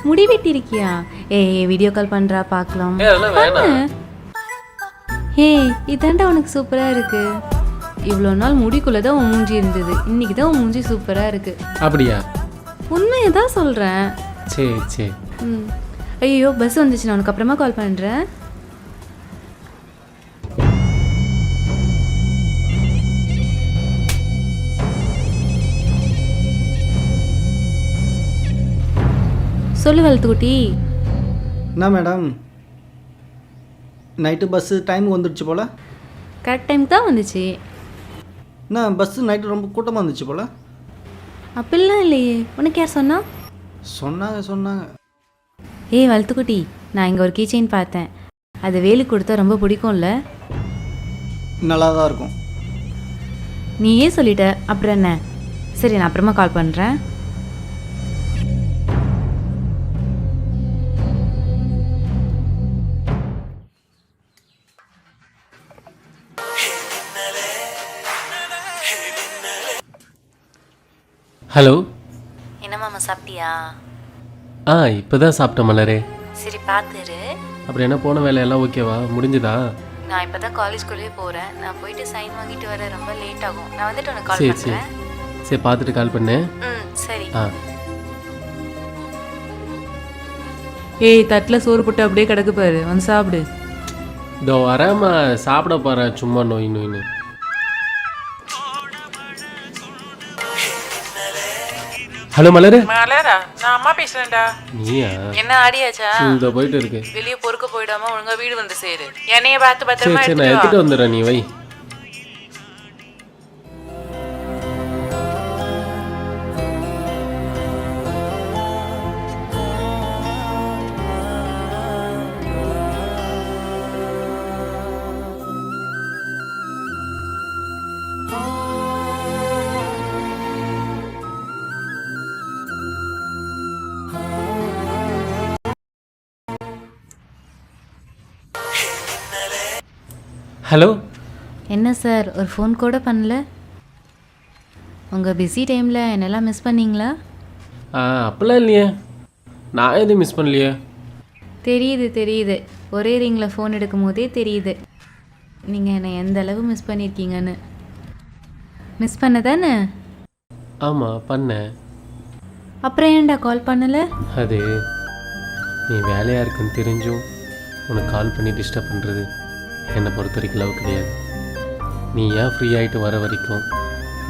முடி வெட்டிருக்கியா? ஏய் வீடியோ கால் பண்ணுறா பார்க்கலாம். ஏய் இதாண்டா உனக்கு சூப்பராக இருக்கு. இவ்வளோ நாள் முடிக்குள்ளே தான் உன் மூஞ்சி இருந்தது, இன்னைக்கு தான் உன் மூஞ்சி சூப்பராக இருக்கு. அப்படியா? உண்மையை தான் சொல்கிறேன். சரி சரி. ம். ஐயோ பஸ் வந்துச்சு, நான் உனக்கு அப்புறமா கால் பண்ணுறேன். சொல்லு வளர்த்துக்குட்டி. என்ன மேடம், நைட்டு பஸ்ஸு டைமுக்கு வந்துடுச்சு போல்? கரெக்ட் டைம் தான் வந்துச்சு. என்ன பஸ்ஸு நைட்டு ரொம்ப கூட்டமாக இருந்துச்சு போல்? அப்படிலாம் இல்லையே, உனக்கு யார் சொன்னா? சொன்னாங்க. ஏய் வளர்த்துக்குட்டி, நான் இங்கே ஒரு கீச்செயின் பார்த்தேன், அது வேலுக்கு கொடுத்தா ரொம்ப பிடிக்கும்ல? நல்லா தான் இருக்கும். நீயே சொல்லிட்ட, அப்புறம் என்ன? சரி நான் அப்புறமா கால் பண்ணுறேன். ஹலோ. என்ன மாமா சாப்பிட்டியா? இப்போ தான் சாப்பிட்டேன் மலரே. சரி பார்த்துரு. அப்புறம் என்ன போன வேலையெல்லாம் ஓகேவா, முடிஞ்சுதா? நான் இப்போ தான் காலேஜ்குள்ளேயே போகிறேன். நான் போயிட்டு சைன் வாங்கிட்டு வர ரொம்ப லேட் ஆகும். நான் வந்துட்டு உனக்கு கால் சரி பண்ணுறேன். சரி பார்த்துட்டு கால் பண்ணு. சரி. ஏய், தட்டில் சோறு போட்டு அப்படியே கிடக்கு பாரு, வந்து சாப்பிடு. இதோ வராம சாப்பிட போகிறேன் சும்மா நோய் நோயின்னு. ஹலோ மலரு. மலரா, நான் அம்மா பேசுறேன்டா. நீயா? என்ன ஆடியாச்சா? இந்த போயிட்டு இருக்கு. வெளியே பொறுக்க போயிடாம ஒழுங்கா வீடு வந்து சேரு. என்னைய பார்த்து சரி பத்திரமா சரி நான் எடுத்துட்டு வந்துடுறேன், நீ வை. ஹலோ. என்ன சார், ஒரு ஃபோன் கூட பண்ணல? உங்கள் பிஸி டைமில் என்னெல்லாம் மிஸ் பண்ணீங்களா? அப்படிலாம் இல்லையே, நான் எதுவும் மிஸ் பண்ணலையே. தெரியுது. ஒரே ரிங்கில் ஃபோன் எடுக்கும் போதே தெரியுது நீங்கள் என்னை எந்த அளவு மிஸ் பண்ணியிருக்கீங்கன்னு. மிஸ் பண்ண தானே? ஆமாம் பண்ணேன். அப்புறம் ஏன்டா கால் பண்ணலை? அது நீ வேலையாக இருக்குன்னு தெரிஞ்சும் உனக்கு கால் பண்ணி டிஸ்டர்ப் பண்ணுறது என்னை பொறுத்த வரைக்கும் லவ் கிடையாது. நீ ஏன் ஃப்ரீ ஆகிட்டு வர வரைக்கும்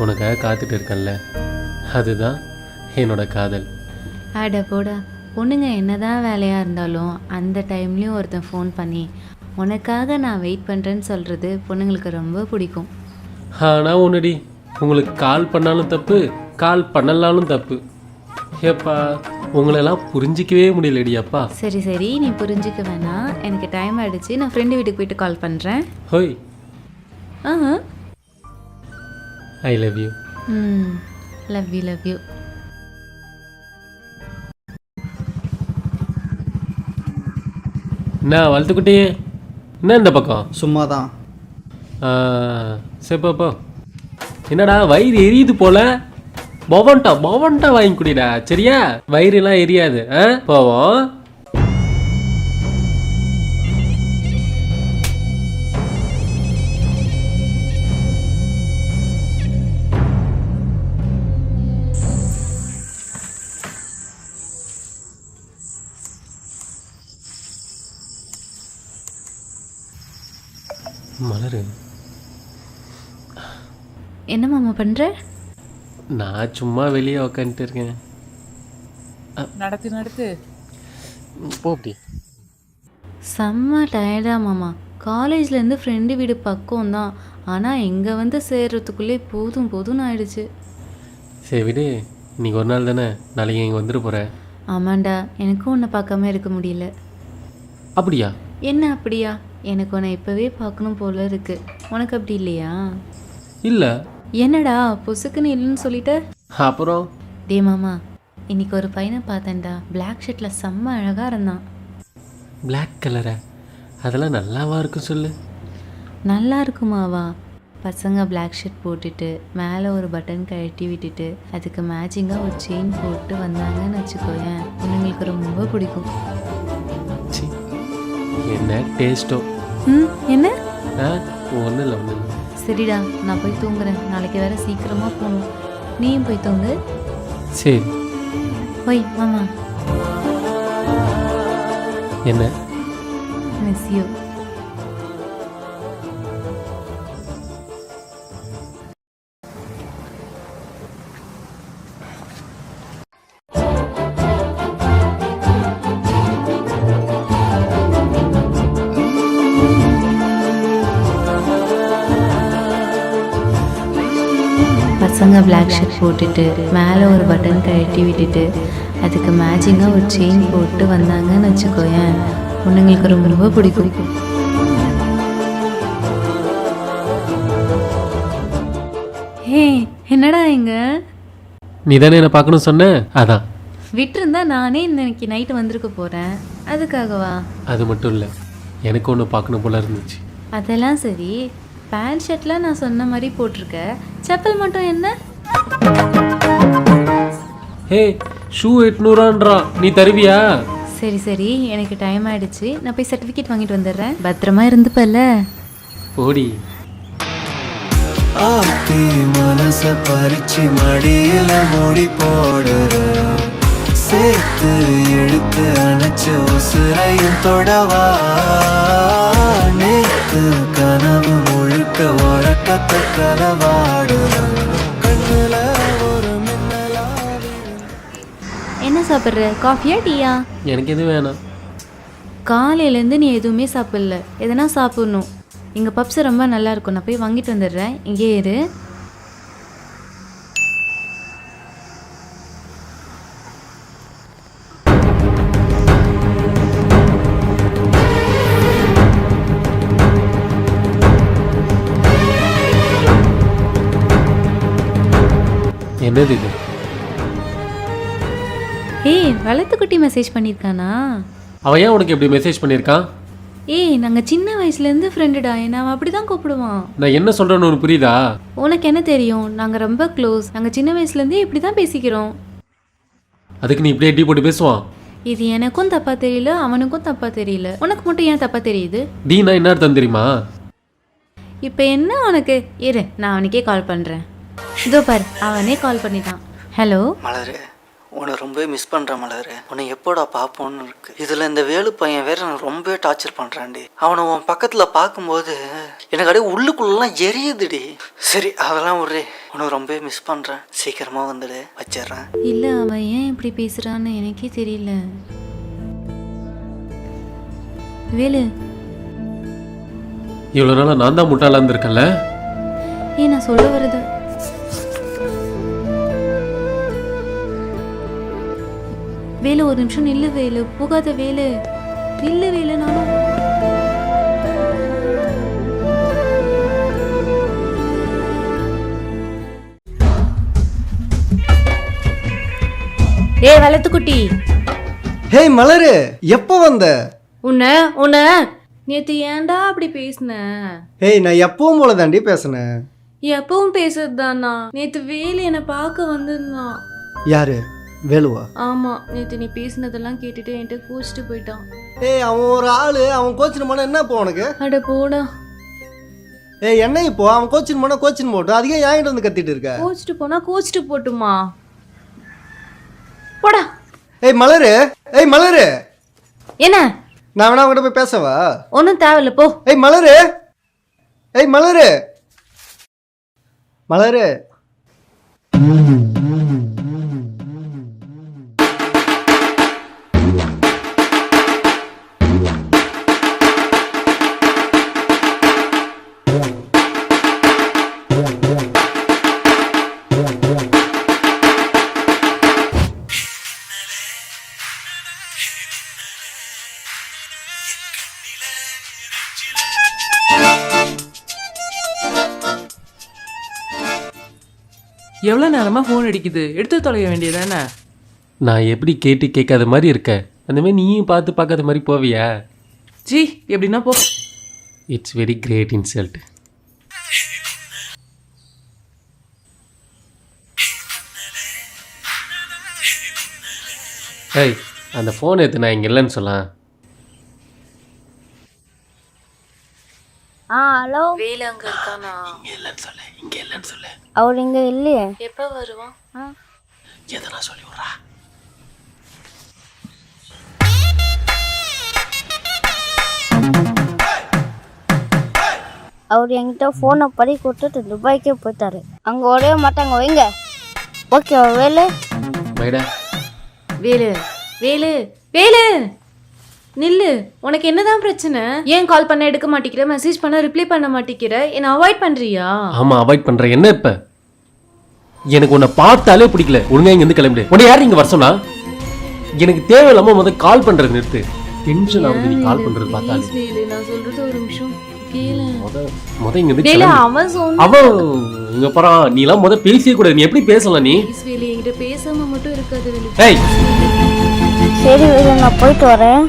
உனக்காக காத்துட்டு இருக்கல, அதுதான் என்னோட காதல். ஆட போடா, பொண்ணுங்க என்னதான் வேலையாக இருந்தாலும் அந்த டைம்லேயும் ஒருத்தன் ஃபோன் பண்ணி உனக்காக நான் வெயிட் பண்ணுறேன்னு சொல்கிறது பொண்ணுங்களுக்கு ரொம்ப பிடிக்கும். ஆனால் ஒன்றுடி, உங்களுக்கு கால் பண்ணாலும் தப்பு, கால் பண்ணலாலும் தப்பு. ஏப்பா உங்களெல்லாம் புரிஞ்சிக்கவே முடியலடி அப்பா. சரி நீ புரிஞ்சிக்க வேணாம், எனக்கு டைம் ஆகிடுச்சு. நான் ஃப்ரெண்டு வீட்டுக்கு போயிட்டு கால் பண்ணுறேன். ஹோய். I love you. Love you. என்ன வளர்த்துக்குட்டியே, என்ன இந்த பக்கம்? சும்மா தான். சரி போ. என்னடா வயிறு எரியுது போல, பவன்டா வாங்கி குடிடா, சரியா? வயிறுலாம் எரியாது. போவோம். மலரு, என்ன மாமா பண்ணுற? நான் சும்மா வெளியே உக்காந்துட்டு இருக்கேன். நடத்து போ. அப்படி செம்ம டயர்டா மாமா. காலேஜ்லேருந்து ஃப்ரெண்டு வீடு பக்கம் தான், ஆனால் இங்கே வந்து சேர்றதுக்குள்ளே போதும்னு ஆயிடுச்சு. சரி விடு, இன்னைக்கு ஒரு நாள் தானே, நாளைக்கு இங்கே வந்துட்டு போகிறேன். ஆமாண்டா, எனக்கும் உன்னை பார்க்காம இருக்க முடியல. அப்படியா? என்ன அப்படியா? எனக்கு உன்னை இப்போவே பார்க்கணும் போல இருக்கு. உனக்கு அப்படி இல்லையா? இல்லை. என்னடா பொசுக்குன்னு இல்லைன்னு சொல்லிட்ட? அப்புறம் டே மாமா, இன்னைக்கு ஒரு பையனை பார்த்தேன்டா, பிளாக் ஷர்ட்டில் செம்ம அழகாக இருந்தான். பிளாக் கலரா? அதெல்லாம் நல்லாவா இருக்கும் சொல்லு. நல்லா இருக்குமாவா? பசங்க பிளாக் ஷர்ட் போட்டுட்டு மேலே ஒரு பட்டன் கழட்டி விட்டுட்டு அதுக்கு மேட்சிங்காக ஒரு செயின் போட்டு வந்தாங்கன்னு வச்சுக்கோயேன், பொண்ணுங்களுக்கு ரொம்ப பிடிக்கும். என்ன டேஸ்ட்டோ. என்ன? ஒன்றும் இல்லை ஒன்றும் இல்லை. சரிடா, நான் போய் தூங்குறேன். நாளைக்கு வேற சீக்கிரமாக போகணும். நீயும் போய் தூங்கு. சரி. போய் மாமா. என்ன? Miss you. பசங்க பிளாக் ஷர்ட் போட்டுட்டு மேலே ஒரு பட்டன் கழட்டி விட்டுட்டு அதுக்கு மேட்சிங்காக ஒரு செயின் போட்டு வந்தாங்கன்னு வச்சுக்கோயேன், பொண்ணுங்களுக்கு ரொம்ப பிடிக்கும். ஹே, என்னடா இங்க? நீ தானே என்னை பார்க்கணும் சொன்ன, அதான். விட்டுருந்தா நானே இன்னைக்கு நைட்டு வந்திருக்க போகிறேன். அதுக்காகவா? அது மட்டும் இல்லை, எனக்கு ஒன்று பார்க்கணும் போல இருந்துச்சு. அதெல்லாம் சரி, பேண்ட் ஷர்ட்லாம் நான் சொன்ன மாதிரி போட்டிருக்க, செப்பல் மட்டும் என்ன? ஹே ஷூ 800 நீ தருவியா? சரி சரி, எனக்கு டைம் ஆயிடுச்சு, நான் போய் சர்டிஃபிகேட் வாங்கிட்டு வந்துடுறேன். பத்திரமா இருந்துப்பல்ல? ஓடி. ஆத்தி மனச பறிச்சு மடியில மூடி போடுற, சேர்த்து இழுத்து அணைச்சு உசுரையும் தொடவா, நேத்து கனவு முழுக்க உறக்கத்தை கனவாடுற, கண்ணுல ஒரு மின்னலா. என்ன சாப்பிட்ற? காஃபியா டீயா? எனக்கு எதுவும் வேணாம். காலையிலேருந்து நீ எதுவுமே சாப்பிடல, எதனா சாப்பிடணும். எங்கள் பப்ஸ் ரொம்ப நல்லா இருக்கும், நான் போய் வாங்கிட்டு வந்துடுறேன், இங்கே இரு. என்னது இது? ஏய், வளர்த்துக்குட்டி மெசேஜ் பண்ணியிருக்கானா? அவன் ஏன் உனக்கு எப்படி மெசேஜ் பண்ணியிருக்கான்? ஏய், நாங்கள் சின்ன வயசுலேருந்து ஃப்ரெண்டுடா, என்ன அவன் அப்படி தான் கூப்பிடுவான். நான் என்ன சொல்கிறேன்னு உனக்கு புரியுதா? உனக்கு என்ன தெரியும், நாங்கள் ரொம்ப க்ளோஸ், நாங்கள் சின்ன வயசுலேருந்தே இப்படி தான் பேசிக்கிறோம். அதுக்கு நீ இப்படியே டீ போட்டு பேசுவான்? இது எனக்கும் தப்பாக தெரியல, அவனுக்கும் தப்பாக தெரியல, உனக்கு மட்டும் ஏன் தப்பாக தெரியுது? டீனா என்ன அர்த்தம் தெரியுமா? இப்போ என்ன உனக்கு? இரு, நான் அவனுக்கே கால் பண்ணுறேன். இதோ பாரு, அவனே கால் பண்ணிட்டான். ஹலோ மலரு, உன்னை ரொம்ப மிஸ் பண்ணுறேன் மலரு. உன்னை எப்போடா பார்ப்போன்னு இருக்கு. இதில் இந்த வேலு பையன் வேற நான் ரொம்ப டார்ச்சர் பண்ணுறான்டி. அவனை உன் பக்கத்தில் பார்க்கும்போது எனக்கு அப்படியே உள்ளுக்குள்ளெல்லாம் எரியுதுடி. சரி அதெல்லாம் ஒரு உன்னை ரொம்ப மிஸ் பண்ணுறேன். சீக்கிரமாக வந்துடு, வச்சிட்றேன். இல்லை, அவன் ஏன் இப்படி பேசுகிறான்னு எனக்கே தெரியல. வேலு, இவ்வளோ நாளாக நான் தான் முட்டாளாக இருந்திருக்கேன்ல. ஏன் நான் சொல்ல வருது? வேலு, ஒரு நிமிஷம் நில்லு வேலு, போகாத வேலு, நில்லு வேலு. நானும் ஏய் வளர்த்துக்குட்டி. ஹே மலரு, எப்போ வந்த? உன்ன நேத்து ஏன்டா அப்படி பேசுன? ஹேய், நான் எப்பவும் போல தாண்டி பேசுனேன். எப்பவும் பேசுறது தானா? நேத்து வேலு என்னை பார்க்க வந்திருந்தான். யாரு? வேலுவா? ஆமா, நேத்து நீ பேசினதெல்லாம் கேட்டுட்டு என்கிட்ட கோச்சிட்டு போயிட்டான். ஏய், அவன் ஒரு ஆளு, அவன் கோச்சின் போனா என்ன இப்போ உனக்கு? அட போடா. ஏய், என்ன இப்போ அவன் கோச்சின் போனா கோச்சின் போட்டு அதுக்கே ஏன்கிட்ட வந்து கத்திட்டு இருக்க? கோச்சிட்டு போனா கோச்சிட்டு போட்டுமா? போடா. ஏய் மலரு, ஏய் மலரு. என்ன? நான் வேணா அவங்ககிட்ட போய் பேசவா? ஒன்றும் தேவையில்ல, போ. ஏய் மலரு, ஏய் மலரு, மலரு. எவ்வளோ நேரமாக ஃபோன் அடிக்குது, எடுத்து தொலைய வேண்டியதானே? நான் எப்படி கேட்டு கேட்காத மாதிரி இருக்க, அந்த மாதிரி நீயும் பார்த்து பார்க்காத மாதிரி போவியா? ஜி, எப்படின்னா போ. It's very great insult. ஏய், அந்த ஃபோன் எடுத்து நான் இங்கே இல்லைன்னு சொல்லலாம். ஹலோ. வேலு அங்க இருக்கானா? இங்கே இல்லைன்னு சொல்லு, இங்கே இல்லைன்னு சொல்லு. அவர் இங்கே இல்லையே. எப்போ வருவான்? எதனா சொல்லி விட்றா. அவர் என்கிட்ட ஃபோனை பறி கொடுத்துட்டு துபாய்க்கே போயிட்டாரு. அங்கே ஒரே மாட்டாங்க, வைங்க. ஓகே வேலு. பைடா. வேலு வேலு வேலு, நில்லு. உனக்கு என்னதான் பிரச்சனை? ஏன் கால் பண்ண எடுக்க மாட்டேங்கிற, மெசேஜ் பண்ண ரிப்ளை பண்ண மாட்டேங்கிற, என்ன அவாய்ட் பண்றியா? ஆமாம், அவாய்ட் பண்ணுறேன். என்ன இப்போ? எனக்கு உன்னை பார்த்தாலே பிடிக்கல. ஒழுங்கா இங்கேருந்து கிளம்பிடு. உன்னை யார் இங்கே வர சொன்னா? எனக்கு தேவையில்லாமல் முதல் கால் பண்ணுறது நிறுத்து. டென்ஷன் ஆகுது நீ கால் பண்ணுறது பார்த்தாலே. நான் சொல்றது ஒரு நிமிஷம் கேளு. முத இங்க இருந்து வேலு, அவன் சொன்ன. அவன் இங்க போறா. நீ எல்லாம் முத பேசியே கூடாது. நீ எப்படி பேசலாம் நீ? வேலு, என்கிட்ட பேசாம மட்டும் இருக்காது வேலு. ஏய், சரி வேலு, நான் போயிட்டு வரேன்.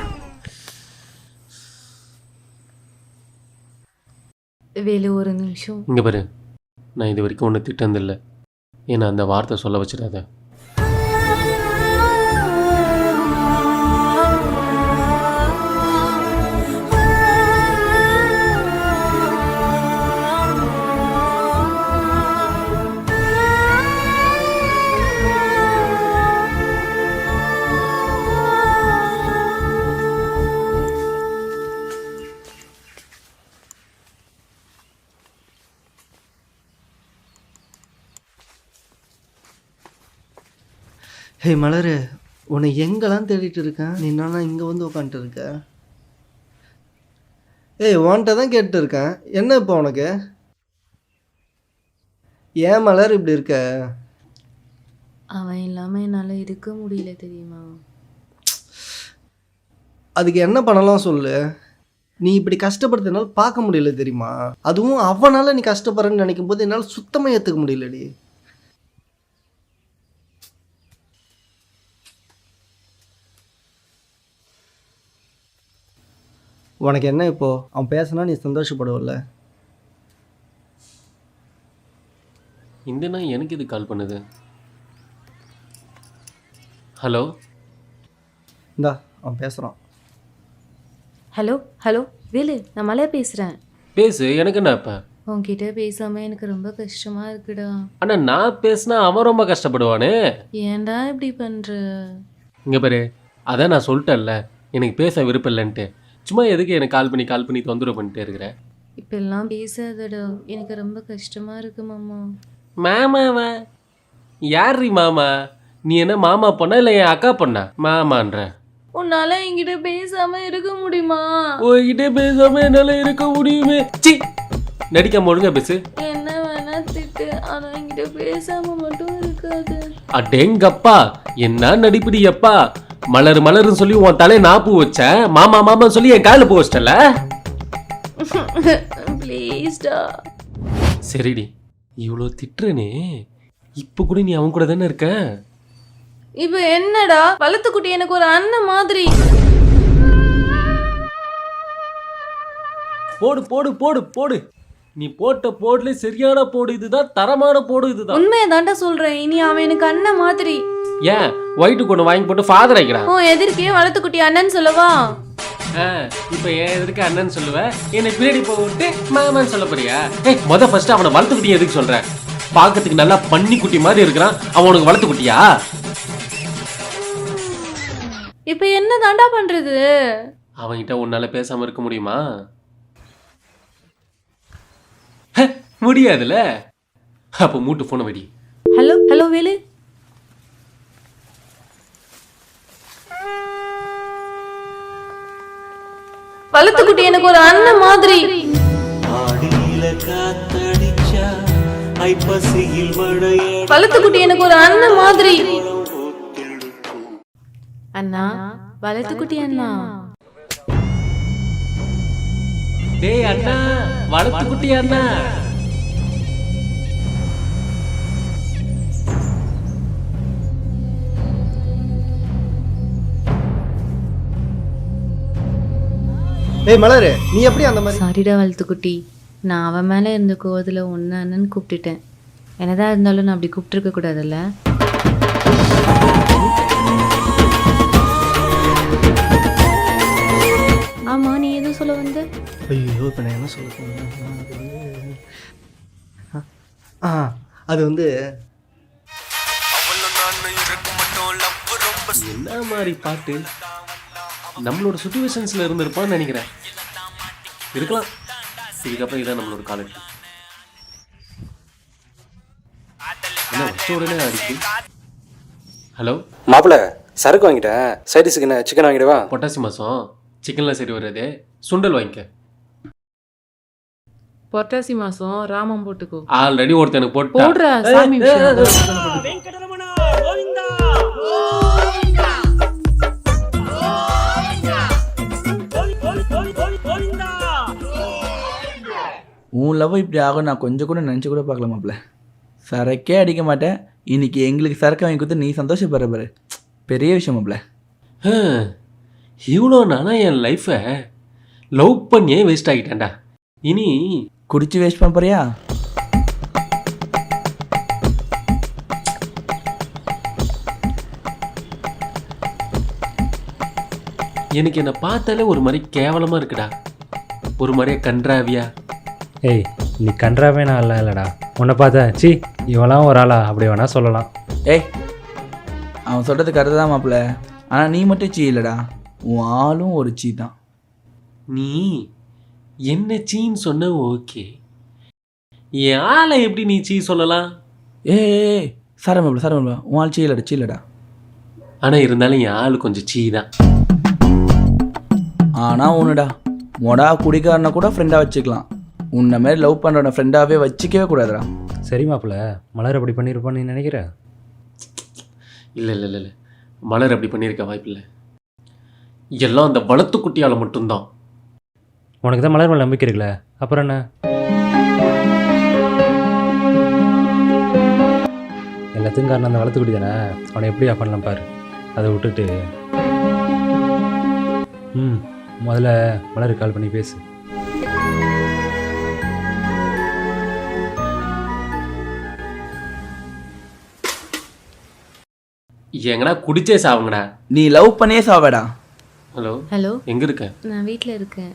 வேலு, ஒரு நிமிஷம் இங்க பாரு. நான் இது வரைக்கும் ஒன்று திட்டந்தில்லை. ஏன்னா அந்த வார்த்தை சொல்ல வச்சிடாத. ஹே மலரு, உன்னை எங்கெல்லாம் தேடிட்டு இருக்கேன், நீ என்னன்னா இங்கே வந்து உட்காந்துட்டு இருக்க? ஏய், உன்கிட்ட தான் கேட்டு இருக்கேன், என்ன இப்போ உனக்கு? ஏன் மலர் இப்படி இருக்க? அவன் இல்லாமல் என்னால் இருக்க முடியல தெரியுமா? அதுக்கு என்ன பண்ணலாம் சொல்லு. நீ இப்படி கஷ்டப்படுறதுனால பார்க்க முடியல தெரியுமா? அதுவும் அவனால நீ கஷ்டப்படுறன்னு நினைக்கும் போது என்னால் சுத்தமாக ஏற்றுக்க முடியலடி. உனக்கு என்ன இப்போ? அவன் பேசினா நீ சந்தோஷப்படுவல்ல? இந்த நான் எனக்கு இது கால் பண்ணுது. ஹலோ, இந்தா அவன் பேசுகிறான். ஹலோ ஹலோ வேலு, நான் மலை பேசுகிறேன். பேசு, எனக்கு என்ன இப்போ? உன்கிட்ட பேசாமல் எனக்கு ரொம்ப கஷ்டமாக இருக்குடா. ஆனால் நான் பேசினா அவன் ரொம்ப கஷ்டப்படுவானே. ஏன்டா இப்படி பண்ணுற? இங்கே பாரு, அதான் நான் சொல்லிட்டேன்ல எனக்கு பேச விருப்பம் இல்லைன்ட்டு. சும்மா எதுக்கு எனக்கு கால் பண்ணி தொந்தரவு பண்ணிட்டே இருக்கிறேன்? இப்பெல்லாம் பேசாதடா, எனக்கு ரொம்ப கஷ்டமாக இருக்கு மாமா. மாமாவா? யார்ரி மாமா? நீ என்ன மாமா பொண்ணா இல்லை என் அக்கா பொண்ணா மாமான்ற? உன்னால என்கிட்ட பேசாம இருக்க முடியுமா? உன்கிட்ட பேசாம என்னால இருக்க முடியுமே? சி, நடிக்காம ஒழுங்கா பேசு. என்ன வேணா திட்டு, ஆனா என்கிட்ட பேசாம மட்டும் இருக்காது. அடேங்கப்பா, என்ன நடிப்பிடி அப்பா. மலர் மலர்னு சொல்லி உன் தலையை நான் பூ வச்சேன், மாமா மாமா சொல்லி என் காலில் பூ வச்சிட்டல. ப்ளீஸ்டா. சரிடி, இவ்வளோ திட்டுறனே, இப்போ கூட நீ அவன் கூட தானே இருக்க? இப்போ என்னடா, வளர்த்துக்குட்டி எனக்கு ஒரு அண்ணன் மாதிரி. போடு போடு போடு போடு, நீ போட்ட போடுல சரியான போடு இதுதான், தரமான போடு இதுதான். உண்மையை தாண்டா சொல்றேன், இனி அவன் எனக்கு அண்ணன் மாதிரி. ஏன் ஒயிட்டு கொண்டு வாங்கி போட்டு ஃபாதர் ஆகிக்கிறான்? ஓ எதிர்க்கே வளர்த்துக்குட்டி அண்ணன் சொல்லவா? இப்போ ஏன் எதுக்கு அண்ணன் சொல்லுவேன், என்னை பின்னாடி போட்டு மாமான்னு சொல்ல போறியா? ஃபர்ஸ்ட் அவனை வளர்த்துக்குட்டி எதுக்கு சொல்றேன்? பார்க்கறதுக்கு நல்லா பண்ணி குட்டி மாதிரி இருக்கிறான், அவன் உனக்கு வளர்த்துக்குட்டியா? இப்போ என்ன தாண்டா பண்றது? அவன்கிட்ட உன்னால பேசாம இருக்க முடியுமா? முடியாதுல. அப்ப மூட்டு போன வெடி. Hello hello Velu. வளர்த்துக்குட்டி எனக்கு ஒரு அண்ணன் மாதிரி. வளர்த்துக்குட்டி எனக்கு ஒரு அண்ணன் மாதிரி. அண்ணா, வளர்த்துக்குட்டி அண்ணா. டேய் அண்ணா, வளர்த்துக்குட்டி அண்ணா. ஏய் மலரு, நீ எப்படி அந்த மாதிரி? சாரிடா வளர்த்துக்குட்டி, நான் அவன் மேலே இருந்த கோவத்தில் ஒன்று அண்ணன் கூப்பிட்டுட்டேன். என்னதான் இருந்தாலும் நான் அப்படி கூப்பிட்டுருக்க கூடாதுல்ல. ஆமா, நீ எதுவும் சொல்ல வந்த? ஐயோ, இப்போ நான் என்ன சொல்ல அது வந்து என்ன மாதிரி பாட்டு, நம்மளோட சுச்சுவேஷன்ஸ்ல இருந்திருப்பான்னு நினைக்கிறேன். இருக்கலாம். இதுக்கப்புறம் இதான் நம்மளோட காலேஜ். என்ன வச்ச உடனே அடிக்கு? ஹலோ மாப்பிள்ள, சரக்கு வாங்கிட்டேன், சைடிஸுக்கு என்ன சிக்கன் வாங்கிடுவா? பொட்டாசி மாதம் சிக்கன்ல சரி வர்றது, சுண்டல் வாங்கிக்க. பொட்டாசி மாசம் ராமம் போட்டுக்கோ. ஆல்ரெடி ஒருத்தனுக்கு போட்டு போடுறா சாமி விஷயம். உன் லவ் இப்படி ஆகும் நான் கொஞ்சம் கூட நினச்சி கூட பார்க்கல மாப்பிள்ள. சரக்கே அடிக்க மாட்டேன், இன்னைக்கு எங்களுக்கு சரக்கு வாங்கி கொடுத்து நீ சந்தோஷப்படுற பாரு, பெரிய விஷயம் மாப்பிள்ள. இவ்வளோ நானா என் லைஃப்பை லவ் பண்ணியே வேஸ்ட் ஆகிட்டேன்டா. இனி குடிச்சு வேஸ்ட் பண்ண போறியா? எனக்கு என்னை பார்த்தாலே ஒரு மாதிரி கேவலமாக இருக்குடா, ஒரு மாதிரியே கன்றாவியா. ஏய், நீ கன்றாவே நான் இல்லைடா, உன்னை பார்த்தா சி இவெல்லாம் ஒரு ஆளா அப்படி வேணா சொல்லலாம். ஏய், அவன் சொல்கிறது கரெக்டு தான் மாப்பிள்ள, ஆனால் நீ மட்டும் சீ இல்லைடா, உன் ஆளும் ஒரு சீ தான். நீ என்ன சீன்னு சொன்ன ஓகே, என் ஆளை எப்படி நீ சீ சொல்லலாம்? ஏ சார மாப்பிள்ள, உன் ஆள் சீ இல்லடா, சீ இல்லடா. ஆனால் இருந்தாலும் என் ஆள் கொஞ்சம் சீ தான். ஆனால் ஒன்றுடா, மொடா குடிக்காரனை கூட ஃப்ரெண்டாக வச்சுக்கலாம், உன்னை மாதிரி லவ் பண்ணுறவனை ஃப்ரெண்டாகவே வச்சுக்கவே கூடாதுடா. சரி மாப்பிள்ள, மலர் அப்படி பண்ணியிருப்பான்னு நீ நினைக்கிற? இல்லை இல்லை இல்லை இல்லை, மலர் அப்படி பண்ணியிருக்க வாய்ப்பில்லை. எல்லாம் அந்த வளர்த்து குட்டியால் மட்டும்தான். உனக்கு தான் மலர் மேலே நம்பிக்கை இருக்குல்ல, அப்புறம் என்ன? எல்லாத்துக்கும் காரணம் அந்த வளர்த்து குட்டி தானே. அவனை எப்படி ஆஃப் பண்ணலாம் பாரு. அதை விட்டுட்டு முதல்ல மலருக்கு கால் பண்ணி பேசு. எங்கடா குடிச்சே சாவுங்கடா. நீ லவ் பண்ணியே சாவேடா. ஹலோ ஹலோ, எங்கே இருக்க? நான் வீட்டில் இருக்கேன்.